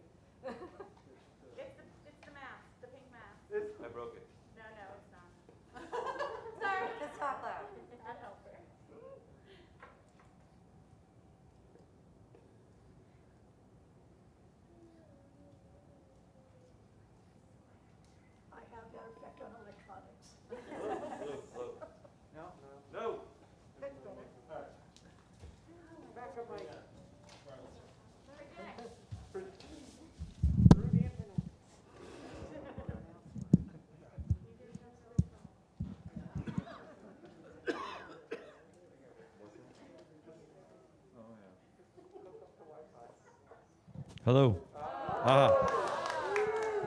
It's the mask, the pink mask. I broke it. No, it's not. Sorry. Just talk loud. I'll help her. I have that effect on electronics. No. Hello.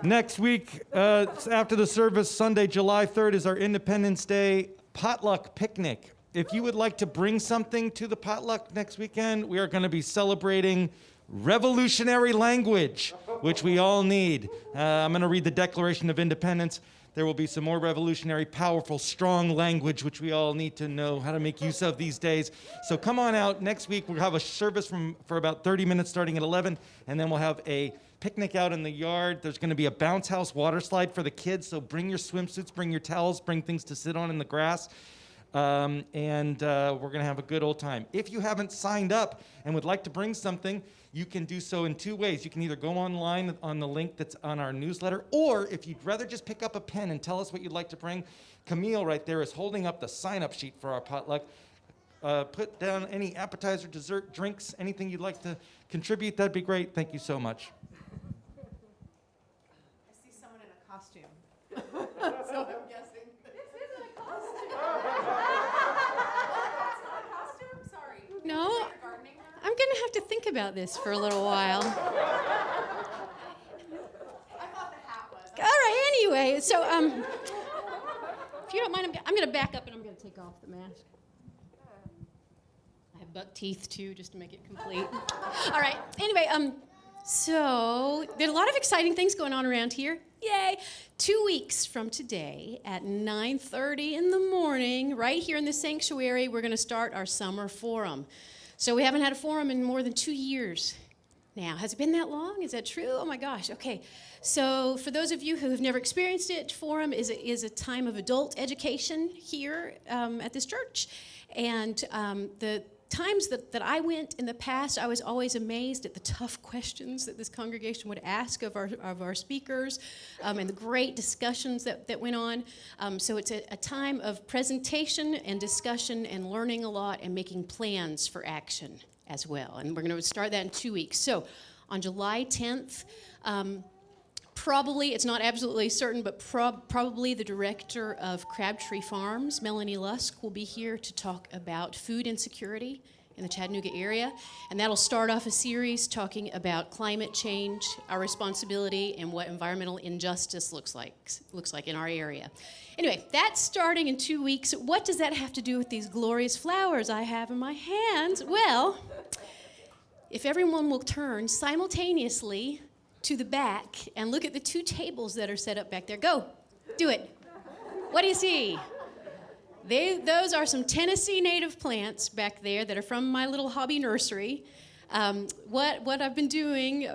Next week, after the service, Sunday, July 3rd, is our Independence Day potluck picnic. If you would like to bring something to the potluck next weekend, we are going to be celebrating revolutionary language, which we all need. I'm going to read the Declaration of Independence. There will be some more revolutionary, powerful, strong language, which we all need to know how to make use of these days. So come on out. Next week, we'll have a service for about 30 minutes starting at 11, and then we'll have a picnic out in the yard. There's going to be a bounce house water slide for the kids, so bring your swimsuits, bring your towels, bring things to sit on in the grass. We're going to have a good old time. If you haven't signed up and would like to bring something, you can do so in two ways. You can either go online on the link that's on our newsletter, or if you'd rather just pick up a pen and tell us what you'd like to bring, Camille right there is holding up the sign-up sheet for our potluck. Put down any appetizer, dessert, drinks, anything you'd like to contribute. That'd be great. Thank you so much. I see someone in a costume. So I'm guessing. This isn't a costume. That's not a costume? Sorry. No, Is that your gardening hat? I'm going to have to think about this for a little while. I thought the hat was. All right, anyway, so if you don't mind, I'm going to back up and I'm going to take off the mask. I have buck teeth too, just to make it complete. All right, anyway, so there's a lot of exciting things going on around here. Yay! 2 weeks from today at 9:30 in the morning, right here in the sanctuary, we're going to start our summer forum. So we haven't had a forum in more than 2 years now. Has it been that long? Is that true? Oh my gosh, okay. So for those of you who have never experienced it, forum is a time of adult education here at this church. And the times that I went in the past, I was always amazed at the tough questions that this congregation would ask of our speakers, and the great discussions that went on. So it's a time of presentation and discussion and learning a lot and making plans for action as well. And we're going to start that in 2 weeks. So on July 10th, probably, it's not absolutely certain, but probably the director of Crabtree Farms, Melanie Lusk, will be here to talk about food insecurity in the Chattanooga area. And that'll start off a series talking about climate change, our responsibility, and what environmental injustice looks like in our area. Anyway, that's starting in 2 weeks. What does that have to do with these glorious flowers I have in my hands? Well, if everyone will turn simultaneously to the back and look at the two tables that are set up back there. Go, do it. What do you see? Those are some Tennessee native plants back there that are from my little hobby nursery. What I've been doing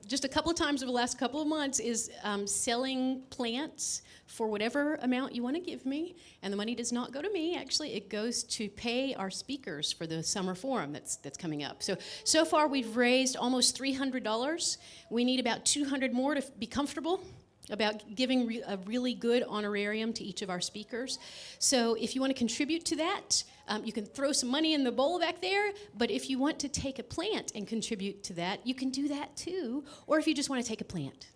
just a couple of times over the last couple of months is selling plants for whatever amount you want to give me, and the money does not go to me. Actually, it goes to pay our speakers for the summer forum that's coming up. So far we've raised almost $300. We need about $200 more to be comfortable. about giving a really good honorarium to each of our speakers. So if you want to contribute to that, you can throw some money in the bowl back there, but if you want to take a plant and contribute to that, you can do that too. Or if you just want to take a plant,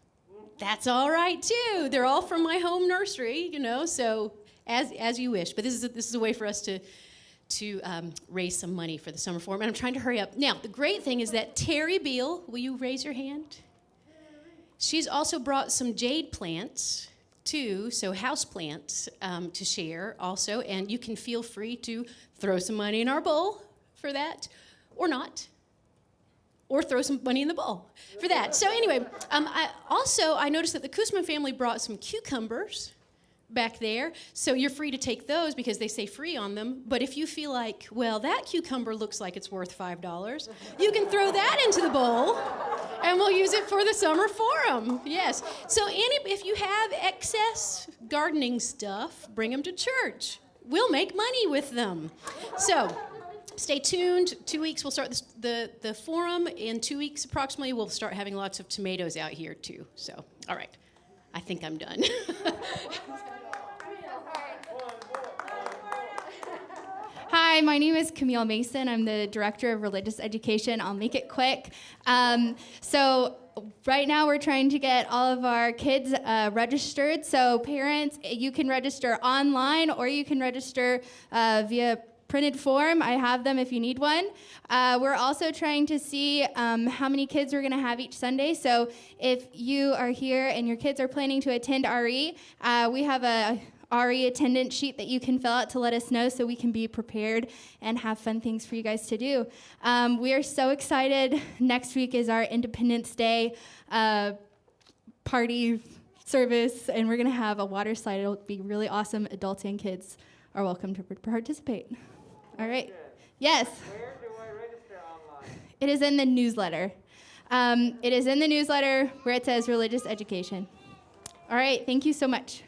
that's all right too. They're all from my home nursery, so as you wish. But this is a way for us to raise some money for the summer forum, and I'm trying to hurry up. Now, the great thing is that Terry Beal, will you raise your hand? She's also brought some jade plants, too, so house plants to share also, and you can feel free to throw some money in our bowl for that, or not, or throw some money in the bowl for that. So anyway, I noticed that the Koosman family brought some cucumbers back there, so you're free to take those because they say free on them. But if you feel like, well, that cucumber looks like it's worth $5, you can throw that into the bowl, and we'll use it for the summer forum. Yes. So if you have excess gardening stuff, bring them to church. We'll make money with them. So stay tuned. 2 weeks we'll start the forum. In 2 weeks approximately, we'll start having lots of tomatoes out here too. So, all right. I think I'm done. Hi, my name is Camille Mason. I'm the Director of Religious Education. I'll make it quick. So right now we're trying to get all of our kids registered. So parents, you can register online or you can register via printed form. I have them if you need one. We're also trying to see how many kids we're going to have each Sunday. So if you are here and your kids are planning to attend RE, we have a RE attendance sheet that you can fill out to let us know so we can be prepared and have fun things for you guys to do. We are so excited. Next week is our Independence Day party service, and we're going to have a water slide. It'll be really awesome. Adults and kids are welcome to participate. All right. Yes. Where do I register online? It is in the newsletter. It is in the newsletter where it says religious education. All right. Thank you so much.